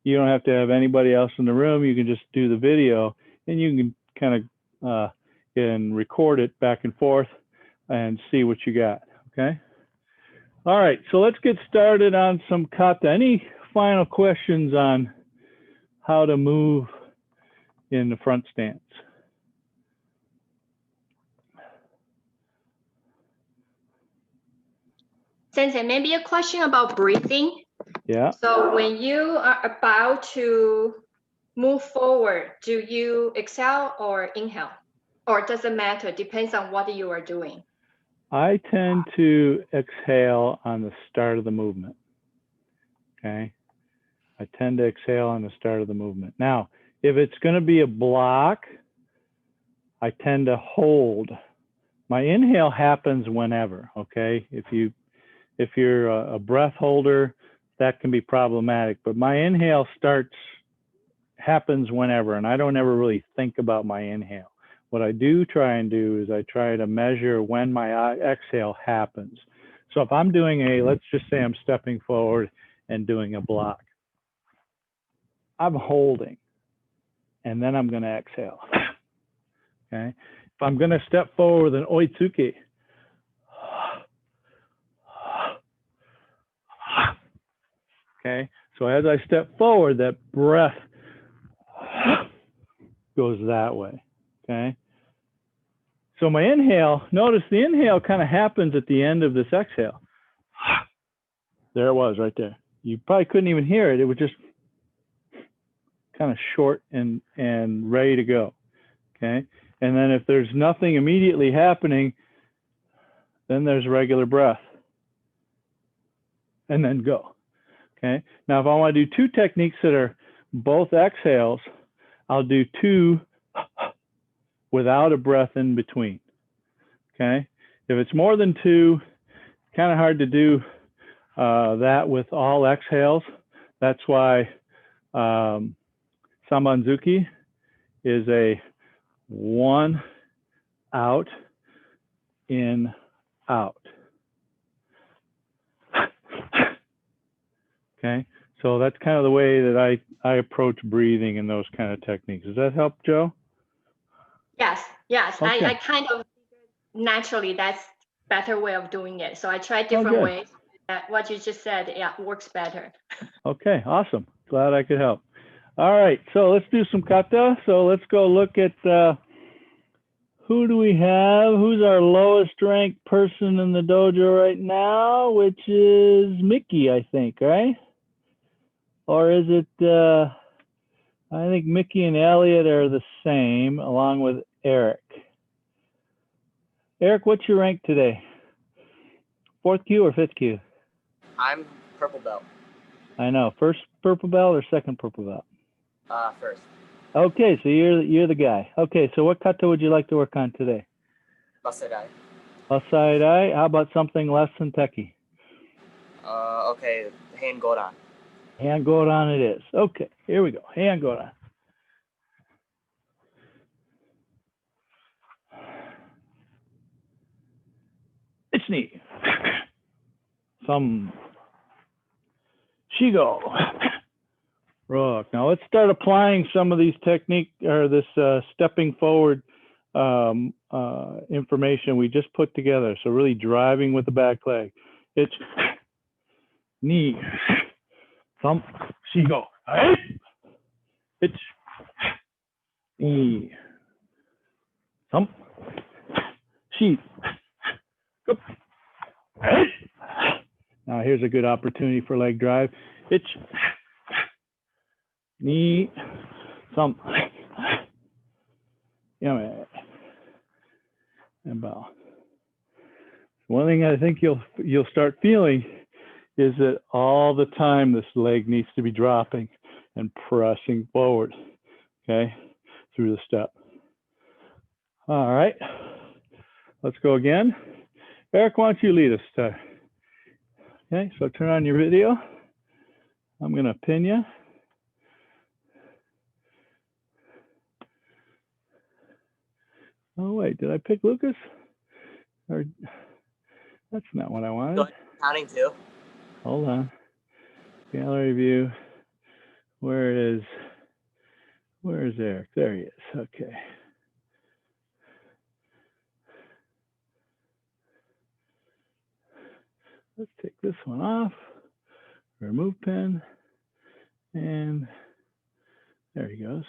you don't have to have anybody else in the room. You can just do the video, and you can kind of and record it back and forth and see what you got. Okay. All right. So let's get started on some kata. Any final questions on how to move in the front stance? Sensei, maybe a question about breathing. Yeah. So when you are about to move forward, do you exhale or inhale? Or does it matter? Depends on what you are doing. I tend to exhale on the start of the movement. Okay. I tend to exhale on the start of the movement. Now, if it's going to be a block, I tend to hold. My inhale happens whenever, okay? If you're a breath holder, that can be problematic, but my inhale happens whenever, and I don't ever really think about my inhale. What I do try and do is I try to measure when my exhale happens. So if I'm doing let's just say I'm stepping forward and doing a block, I'm holding, and then I'm going to exhale. Okay. If I'm going to step forward with an oitsuki, okay. So as I step forward, that breath goes that way. Okay. So my inhale, notice the inhale kind of happens at the end of this exhale. There it was right there. You probably couldn't even hear it. It was just kind of short and ready to go. Okay. And then if there's nothing immediately happening, then there's regular breath. And then go. Okay. Now, if I want to do two techniques that are both exhales, I'll do two without a breath in between. Okay. If it's more than two, kind of hard to do that with all exhales. That's why Sambanzuki is a one out, in, out. Okay, so that's kind of the way that I approach breathing in those kind of techniques. Does that help, Joe? Yes, yes. Okay. I kind of naturally that's better way of doing it. So I tried different ways. What you just said, yeah, works better. Okay, awesome. Glad I could help. All right, so let's do some kata. So let's go look at who do we have? Who's our lowest ranked person in the dojo right now? Which is Mickey, I think, right? Or is it, I think Mickey and Elliot are the same, along with Eric. Eric, what's your rank today? 4th Q or 5th Q? I'm purple belt. I know. First purple belt or second purple belt? First. Okay, so you're the guy. Okay, so what kata would you like to work on today? Left side eye. Left side eye. How about something less than Tekki? Okay, Heian Godan. Heian Godan it is. Okay, here we go. Heian Godan. It's knee. Some Shigo. Rook. Now let's start applying some of these technique or this stepping forward information we just put together. So really driving with the back leg. It's knee. Thump. Shigo. Right? It's knee. Thump. Sheep. Right? Now here's a good opportunity for leg drive. It's knee, thump, and bow. One thing I think you'll start feeling is that all the time this leg needs to be dropping and pressing forward, okay, through the step. All right, let's go again. Eric, why don't you lead us? Okay, so turn on your video. I'm going to pin you. Oh, wait, did I pick Lucas? Or that's not what I wanted. Counting two. Hold on. Gallery view. Where it is. Where is Eric? There he is. Okay. Let's take this one off. Remove pin. And there he goes.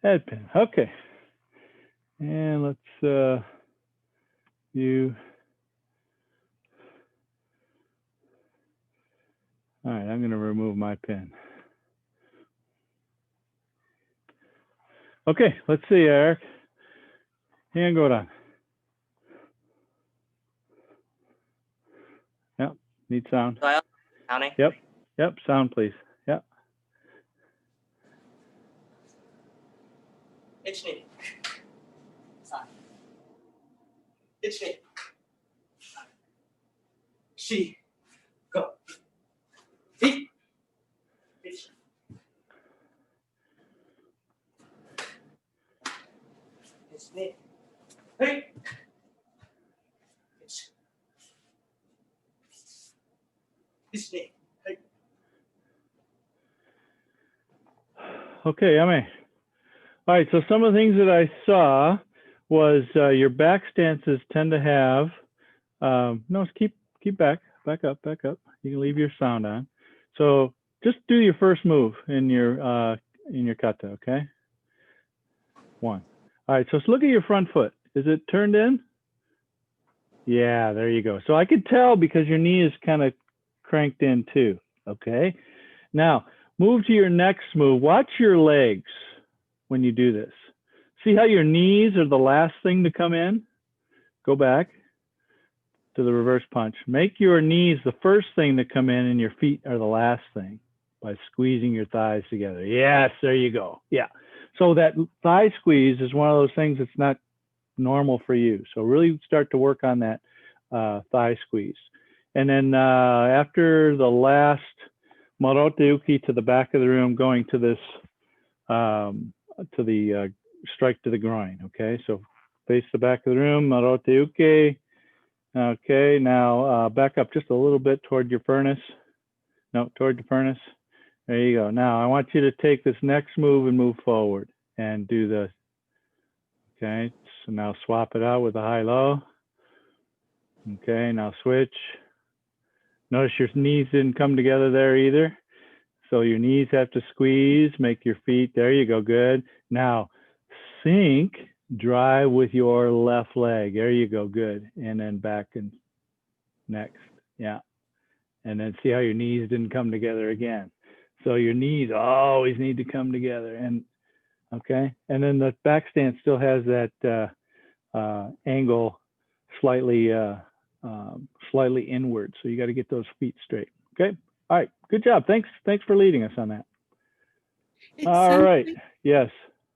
Add pin. Okay. And let's view. All right, I'm going to remove my pin. Okay, let's see, Eric. Heian Godan. Yep, need sound. Counting? Yep, sound please. Yep. Ichni. Ichni. She. Go. Feet. Ichni. Hey. Ichni. Hey. Okay, Yame. All right, so some of the things that I saw was your back stances tend to have, no, keep back up. You can leave your sound on. So just do your first move in your kata, okay? One. All right, so let's look at your front foot. Is it turned in? Yeah, there you go. So I could tell because your knee is kind of cranked in too, okay? Now, move to your next move. Watch your legs when you do this. See how your knees are the last thing to come in? Go back to the reverse punch. Make your knees the first thing to come in and your feet are the last thing by squeezing your thighs together. Yes, there you go. Yeah. So that thigh squeeze is one of those things that's not normal for you. So really start to work on that thigh squeeze. And then after the last Marote Uki to the back of the room, going to this, to the strike to the groin. Okay, so face the back of the room, Marote Uki. Okay, now back up just a little bit toward your furnace. No, toward the furnace. There you go. Now I want you to take this next move and move forward and do the, okay, so now swap it out with a high-low. Okay, now switch. Notice your knees didn't come together there either. So your knees have to squeeze, make your feet, there you go, good. Now sink, drive with your left leg. There you go, good. And then back and next, yeah. And then see how your knees didn't come together again. So your knees always need to come together. And okay, and then the back stance still has that angle slightly slightly inward. So you got to get those feet straight. Okay. All right. Good job. Thanks for leading us on that. All right. Yes.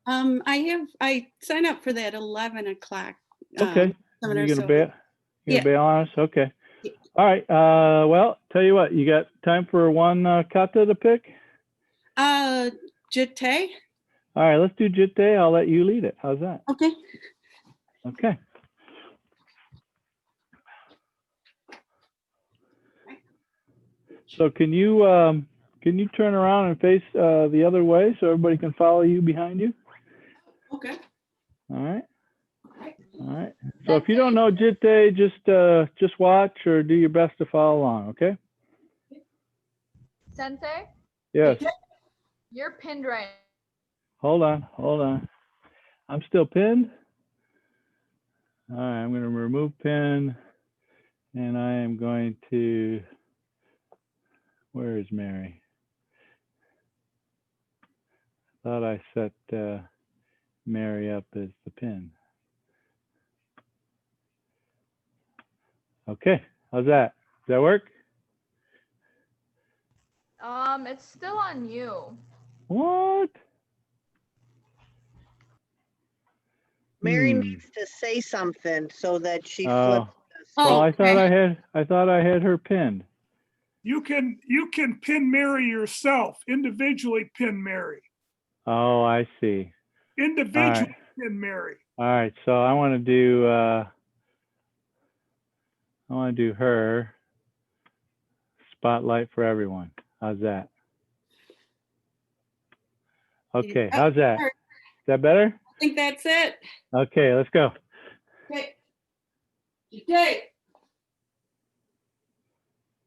I signed up for that 11 o'clock. Okay. Seminar, You gonna so bail? You yeah. gonna bail on us? Okay. Yeah. All right. Well, tell you what. You got time for one kata to pick? Jitte. All right. Let's do Jitte. I'll let you lead it. How's that? Okay. Okay. So can you turn around and face the other way so everybody can follow you behind you? Okay. All right. All right. So if you don't know Jitte, just watch or do your best to follow along. Okay. Sensei, Yes. you're pinned right. Hold on. I'm still pinned. All right. I'm going to remove pin, and I am going to. Where is Mary? Thought I set Mary up as the pin. Okay, how's that? Does that work? It's still on you. What? Mary needs to say something so that she Oh. flips this. Well, I okay. thought I had her pinned. You can pin Mary yourself, individually pin Mary. Oh, I see. Individually pin Mary. All right, so I want to do her spotlight for everyone. How's that? Okay, how's that? Is that better? I think that's it. Okay, let's go. Okay. Jitte.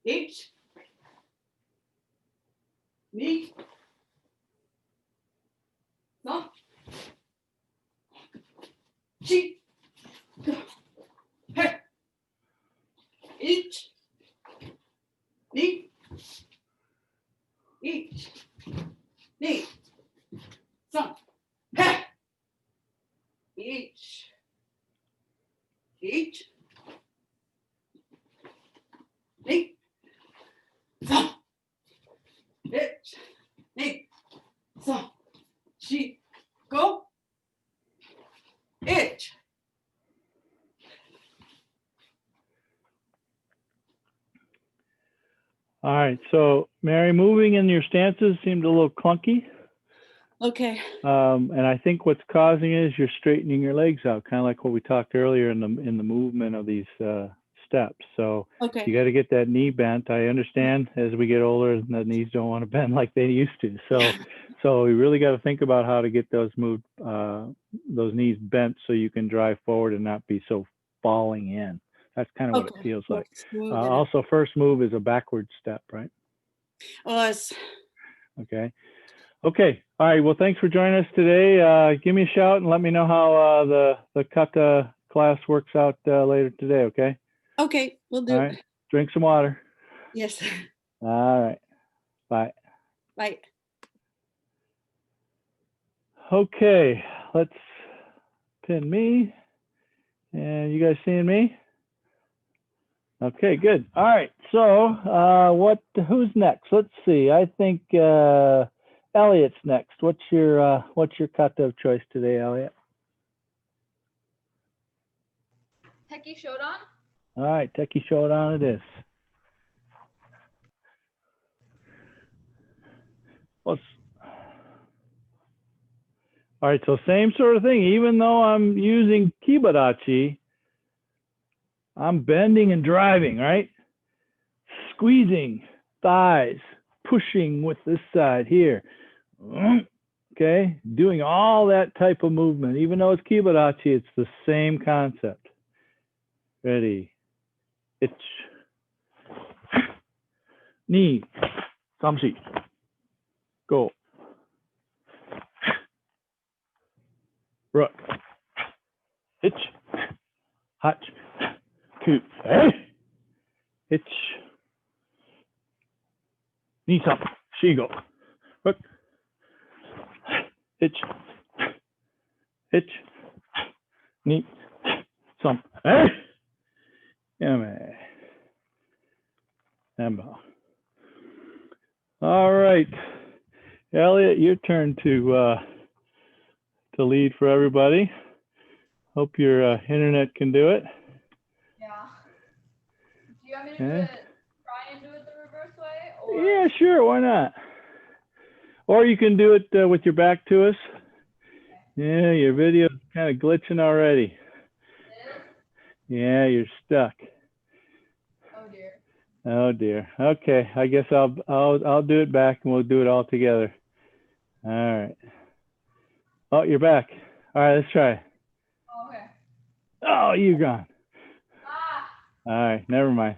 Each. Me. No. She. Hey. Each. Me. Each. Me. Some. Hey. Each. Each. Me. Some. Each. Me. Some. She. Go. Each. All right, so Mary, moving in your stances seemed a little clunky. Okay. And I think what's causing it is you're straightening your legs out, kind of like what we talked earlier in the movement of these steps. So Okay. you got to get that knee bent. I understand as we get older, the knees don't want to bend like they used to. So we really got to think about how to get those those knees bent so you can drive forward and not be so falling in. That's kind of what it feels like. Also, first move is a backward step, right? Yes. Okay. Okay. All right. Well, thanks for joining us today. Give me a shout and let me know how the kata class works out later today. Okay. Okay, we'll do. All right. Drink some water. Yes. All right. Bye. Bye. Okay. Let's pin me. And you guys seeing me? Okay, good. All right. So who's next? Let's see. I think Elliot's next. What's your kata of choice today, Elliot? Tekki Shodan. All right, Tekki Shodan it is. All right, so same sort of thing. Even though I'm using kibadachi, I'm bending and driving, right? Squeezing thighs, pushing with this side here. Okay, doing all that type of movement. Even though it's kibadachi, it's the same concept. Ready, itch, knee, samshi, go, rook, itch, hutch, two, hey, itch, knee sam, shigo, rook, itch, knee, sam, hey, Yame. Embo. All right, Elliot, your turn to lead for everybody. Hope your internet can do it. Yeah. Do you want me to do Okay. it, try and do it the reverse way? Or Yeah, sure. Why not? Or you can do it with your back to us. Yeah, your video's kind of glitching already. it is? Yeah, you're stuck. Oh dear. Oh dear. Okay, I guess I'll do it back and we'll do it all together. All right. Oh, you're back. All right, let's try. Oh, okay. Oh, you gone. Ah! All right, never mind.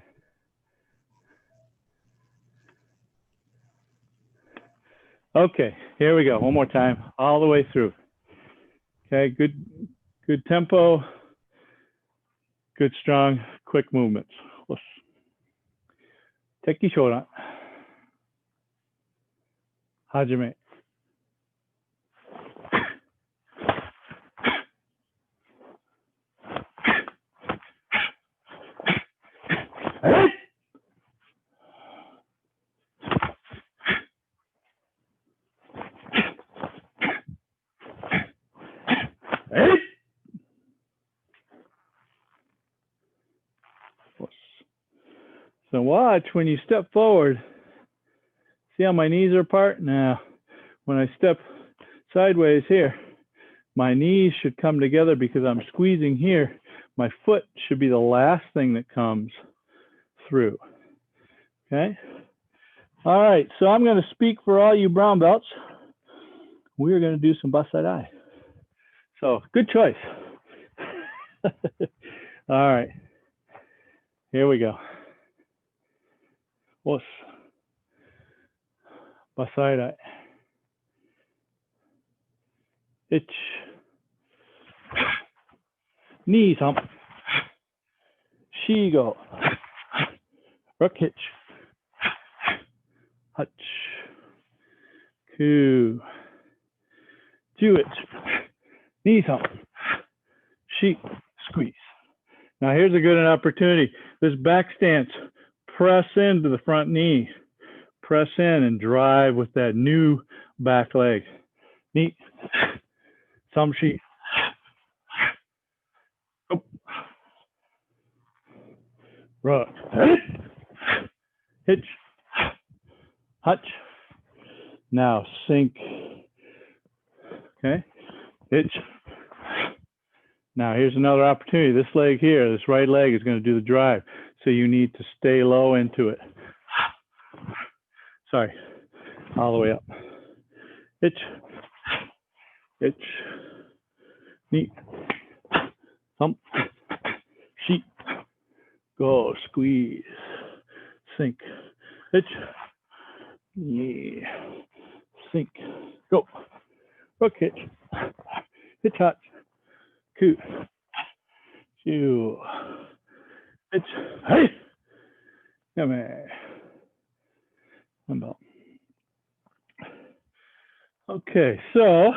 Okay, here we go. One more time, all the way through. Okay, good tempo, good strong, quick movements. Tekki Shodan. Hajime. So watch when you step forward. See how my knees are apart? Now, when I step sideways here, my knees should come together because I'm squeezing here. My foot should be the last thing that comes through. Okay? All right, so I'm going to speak for all you brown belts. We're going to do some basai. So, good choice. All right, here we go. Os. Basai. Ich. Knees hump. Shigo. Rook hitch. Hutch. Ku. Jewett. Knees hump. Sheep. Squeeze. Now here's a good opportunity. This back stance. Press into the front knee. Press in and drive with that new back leg. Knee. Thumb sheet. Oh. Rook. Hitch. Hutch. Now sink. Okay. Hitch. Now here's another opportunity. This leg here, this right leg is going to do the drive. So you need to stay low into it. Sorry. All the way up. Hitch. Hitch. Knee. Thump. Sheep. Go. Squeeze. Sink. Hitch. Yeah. Sink. Go. Rook hitch. Hitch hutch. Ku. Chew. Hitch. Hey. Come here. About. Okay, so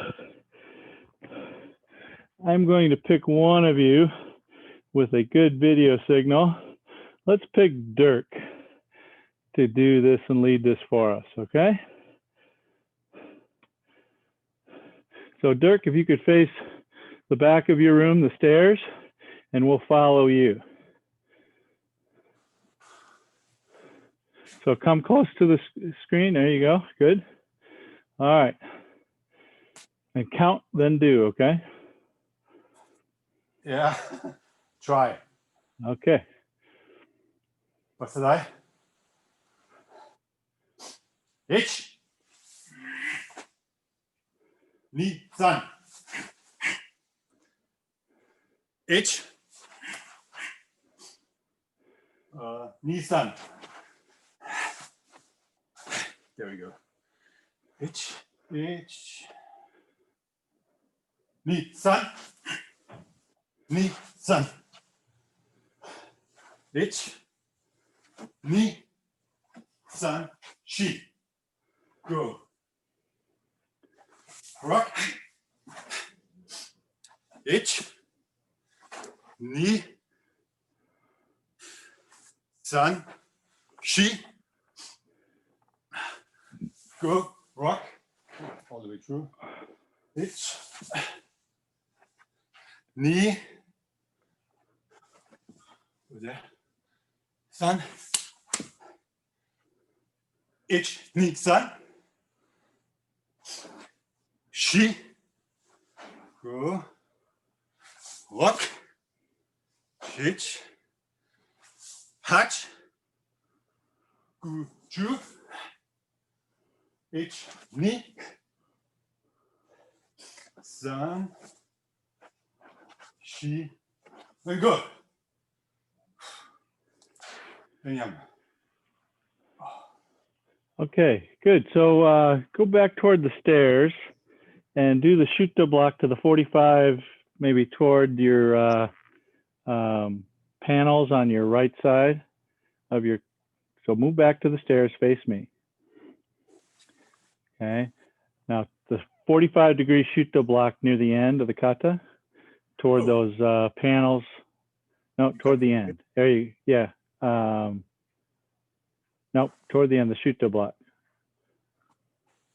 I'm going to pick one of you with a good video signal. Let's pick Dirk to do this and lead this for us, okay? So Dirk, if you could face the back of your room, the stairs, and we'll follow you. So come close to the screen. There you go. Good. All right. And count, then do, okay? Yeah. Try. Okay. Basai. Ich. Ni san. Ich. Ni san. There we go. Ich. Ni san. Ni san. Ich. Ni san. Shi. Go. Rock. Ich. Ni. San, Shi. Go, rock. All the way through. Ich. Ni. Over there. San. Ich, ni, san. Shi. Go. Rock. Ich. Hach. Gu, ju. Ich, ni. San. Shi. And go. And yam. Okay, good. So go back toward the stairs and do the Shutta block to the 45, maybe toward your panels on your right side of your, so move back to the stairs, face me. Okay, now the 45-degree Shutta block near the end of the kata, toward those panels. No, toward the end. There you, yeah. Nope, toward the end, the Shutta block.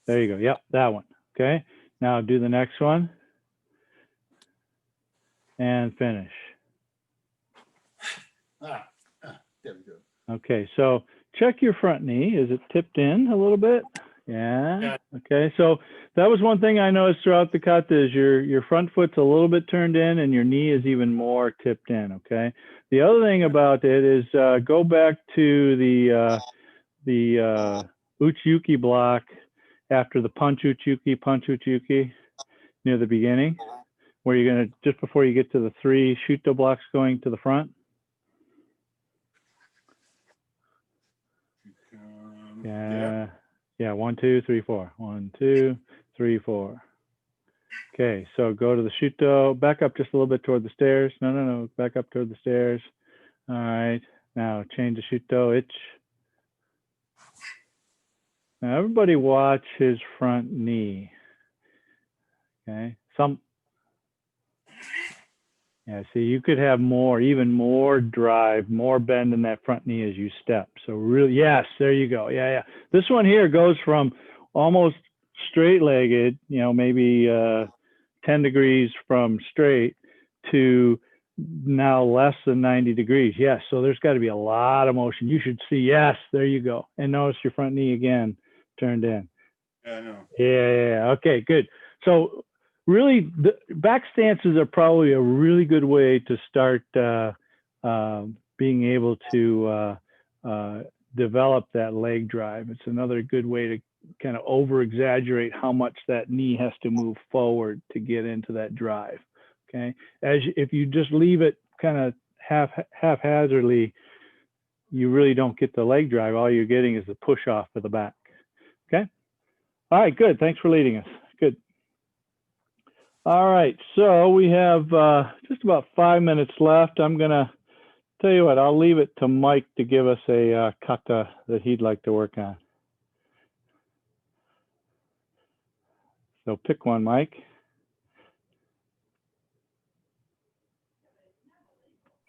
There you go. Yep, that one. Okay, now do the next one and finish. There we go. Okay, so check your front knee. Is it tipped in a little bit? Yeah. Okay, so that was one thing I noticed throughout the kata is your front foot's a little bit turned in and your knee is even more tipped in. Okay. The other thing about it is go back to the Uchi-uki block after the punch Uchi-uki near the beginning, where you're gonna, just before you get to the 3 Shutta blocks going to the front. Yeah. Yeah, 1, 2, 3, 4. 1, 2, 3, 4. Okay, so go to the Shutta, back up just a little bit toward the stairs. No, back up toward the stairs. All right, now change the Shutta, ich. Now everybody watch his front knee. Okay, yeah, see, you could have more, even more drive, more bend in that front knee as you step. So really, yes, there you go. Yeah. This one here goes from almost straight-legged, you know, maybe 10 degrees from straight to now less than 90 degrees. Yes, so there's got to be a lot of motion. You should see, yes, there you go. And notice your front knee again turned in. Yeah, I know. Yeah, okay, good. So really, the back stances are probably a really good way to start being able to develop that leg drive. It's another good way to kind of over exaggerate how much that knee has to move forward to get into that drive. Okay, if you just leave it kind of haphazardly, you really don't get the leg drive. All you're getting is the push off of the back. Okay, all right, good. Thanks for leading us. Good. All right, so we have just about 5 minutes left. I'm gonna tell you what, I'll leave it to Mike to give us a kata that he'd like to work on. So pick one, Mike.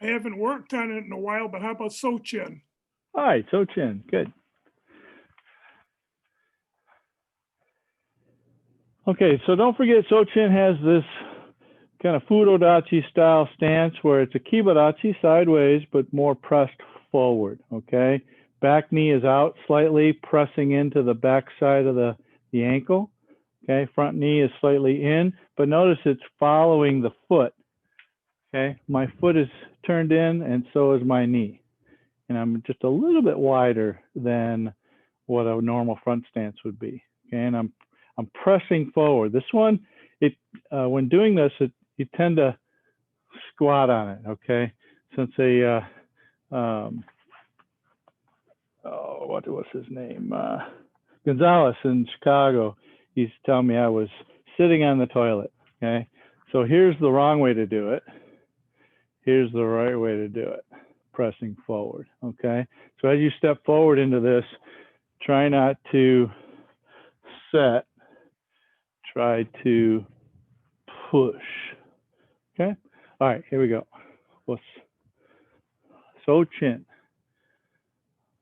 I haven't worked on it in a while, but how about Sochin? All right, Sochin, good. Okay, so don't forget Sochin has this kind of fudodachi style stance where it's a kibadachi sideways, but more pressed forward, okay? Back knee is out slightly, pressing into the back side of the ankle, okay? Front knee is slightly in, but notice it's following the foot, okay? My foot is turned in and so is my knee. And I'm just a little bit wider than what a normal front stance would be, okay? And I'm pressing forward. This one, when doing this, you tend to squat on it, okay? Since what was his name? Gonzalez in Chicago, he's telling me I was sitting on the toilet, okay? So here's the wrong way to do it. Here's the right way to do it, pressing forward, okay? So as you step forward into this, try not to set, try to push, okay? All right, here we go. Sochin.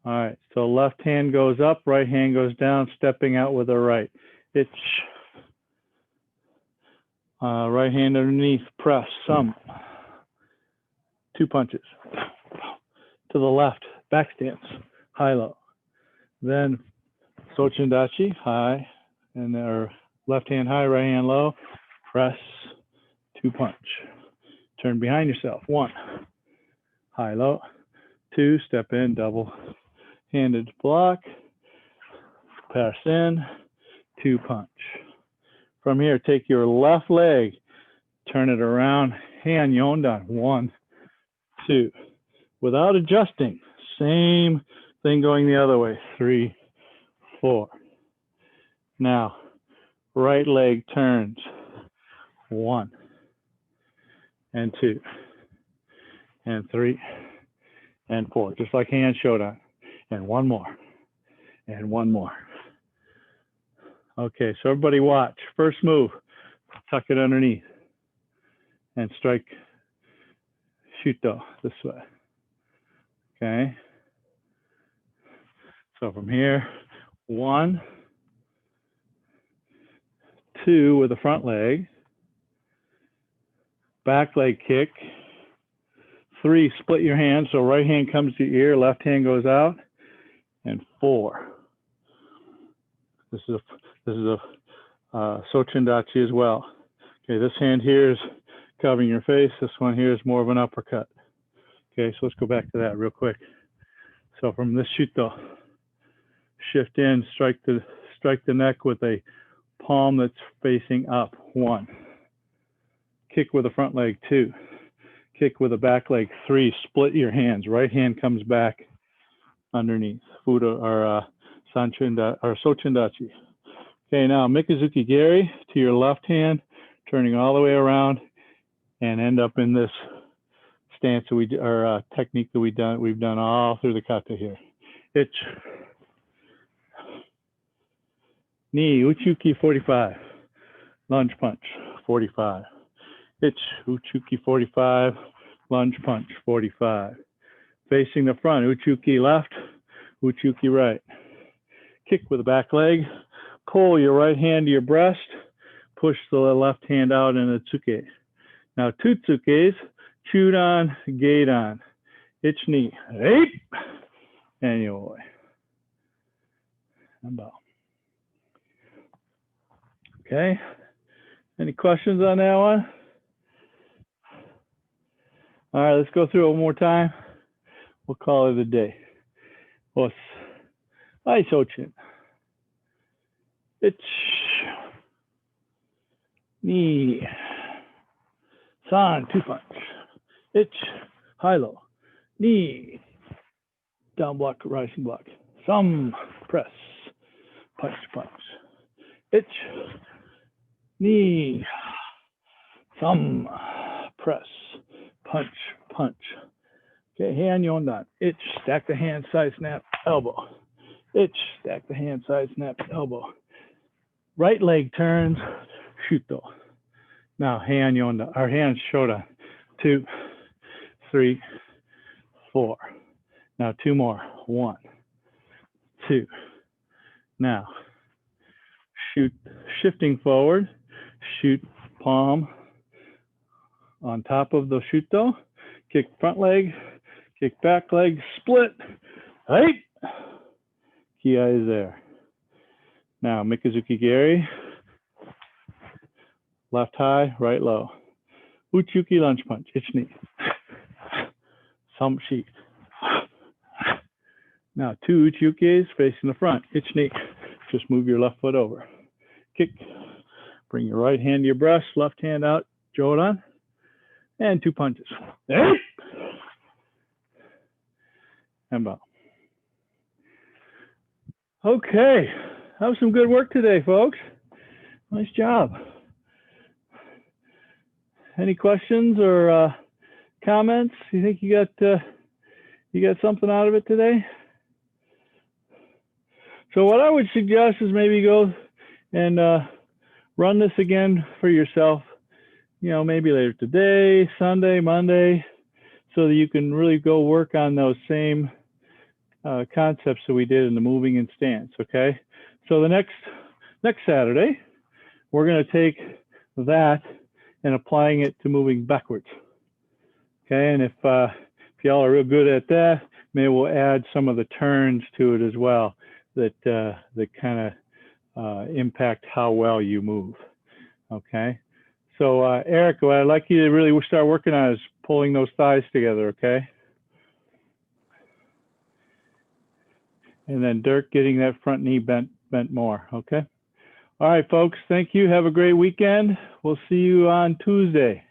All right, so left hand goes up, right hand goes down, stepping out with the right. It's right hand underneath, press, some. 2 punches. To the left, back stance, high, low. Then Sochin Dachi, high, and our left hand high, right hand low, press, 2 punch. Turn behind yourself, 1, high, low, 2, step in, double handed block, pass in, 2 punch. From here, take your left leg, turn it around, Heian Godan, 1, 2. Without adjusting, same thing going the other way, 3, 4. Now, right leg turns, 1, and 2, and 3, and 4, just like Heian Shodan. And 1 more, and 1 more. Okay, so everybody watch. First move, tuck it underneath, and strike Shuto this way. Okay. So from here, 1, 2 with the front leg, back leg kick, 3, split your hands, so right hand comes to your ear, left hand goes out, and 4. This is a Sochin Dachi as well. Okay, this hand here is covering your face. This one here is more of an uppercut. Okay, so let's go back to that real quick. So from this Shuto, shift in, strike the neck with a palm that's facing up, 1. Kick with the front leg, 2. Kick with the back leg, 3. Split your hands. Right hand comes back underneath. Fudo or Sochin Dachi. Okay, now Mikazuki Geri to your left hand, turning all the way around, and end up in this stance that technique that we've done all through the kata here. It's knee uchuki 45, lunge punch 45. It's uchuki 45, lunge punch 45. Facing the front, uchuki left, uchuki right. Kick with the back leg, pull your right hand to your breast, push the left hand out in a tsuke. Now two tsukes, Chudan, Godan, ich knee, right, and your way. And bow. Okay, any questions on that one? All right, let's go through it one more time. We'll call it a day. Os, I Sochin. Ich, knee, san, 2 punch. Ich, high low, knee, down block, rising block. Some, press, punch, punch. Ich, knee, some, press, punch, punch. Okay, Heian Godan. Ich, stack the hand, side snap, elbow. Ich, stack the hand, side snap, elbow. Right leg turns, Shuto. Now, Heian Godan, or Heian Shodan. 2, 3, 4. Now, 2 more. 1, 2. Now, shoot, shifting forward, shoot palm on top of the Shuto. Kick front leg, kick back leg, split. Right. Kia is there. Now, Mikazuki Geri, left high, right low. Uchuki lunge punch, ich knee. Some sheet. Now, 2 uchukis facing the front, ich knee. Just move your left foot over. Kick. Bring your right hand to your breast, left hand out, Jodan. And 2 punches. Hey! And bow. Okay, that was some good work today, folks. Nice job. Any questions or comments? You think you got something out of it today? So what I would suggest is maybe go and run this again for yourself. You know, maybe later today, Sunday, Monday, so that you can really go work on those same concepts that we did in the moving and stance, okay? So the next Saturday, we're gonna take that and applying it to moving backwards, okay? And if y'all are real good at that, maybe we'll add some of the turns to it as well that kind of impact how well you move, okay? So Eric, what I'd like you to really start working on is pulling those thighs together, okay? And then Dirk getting that front knee bent more, okay? All right, folks, thank you. Have a great weekend. We'll see you on Tuesday.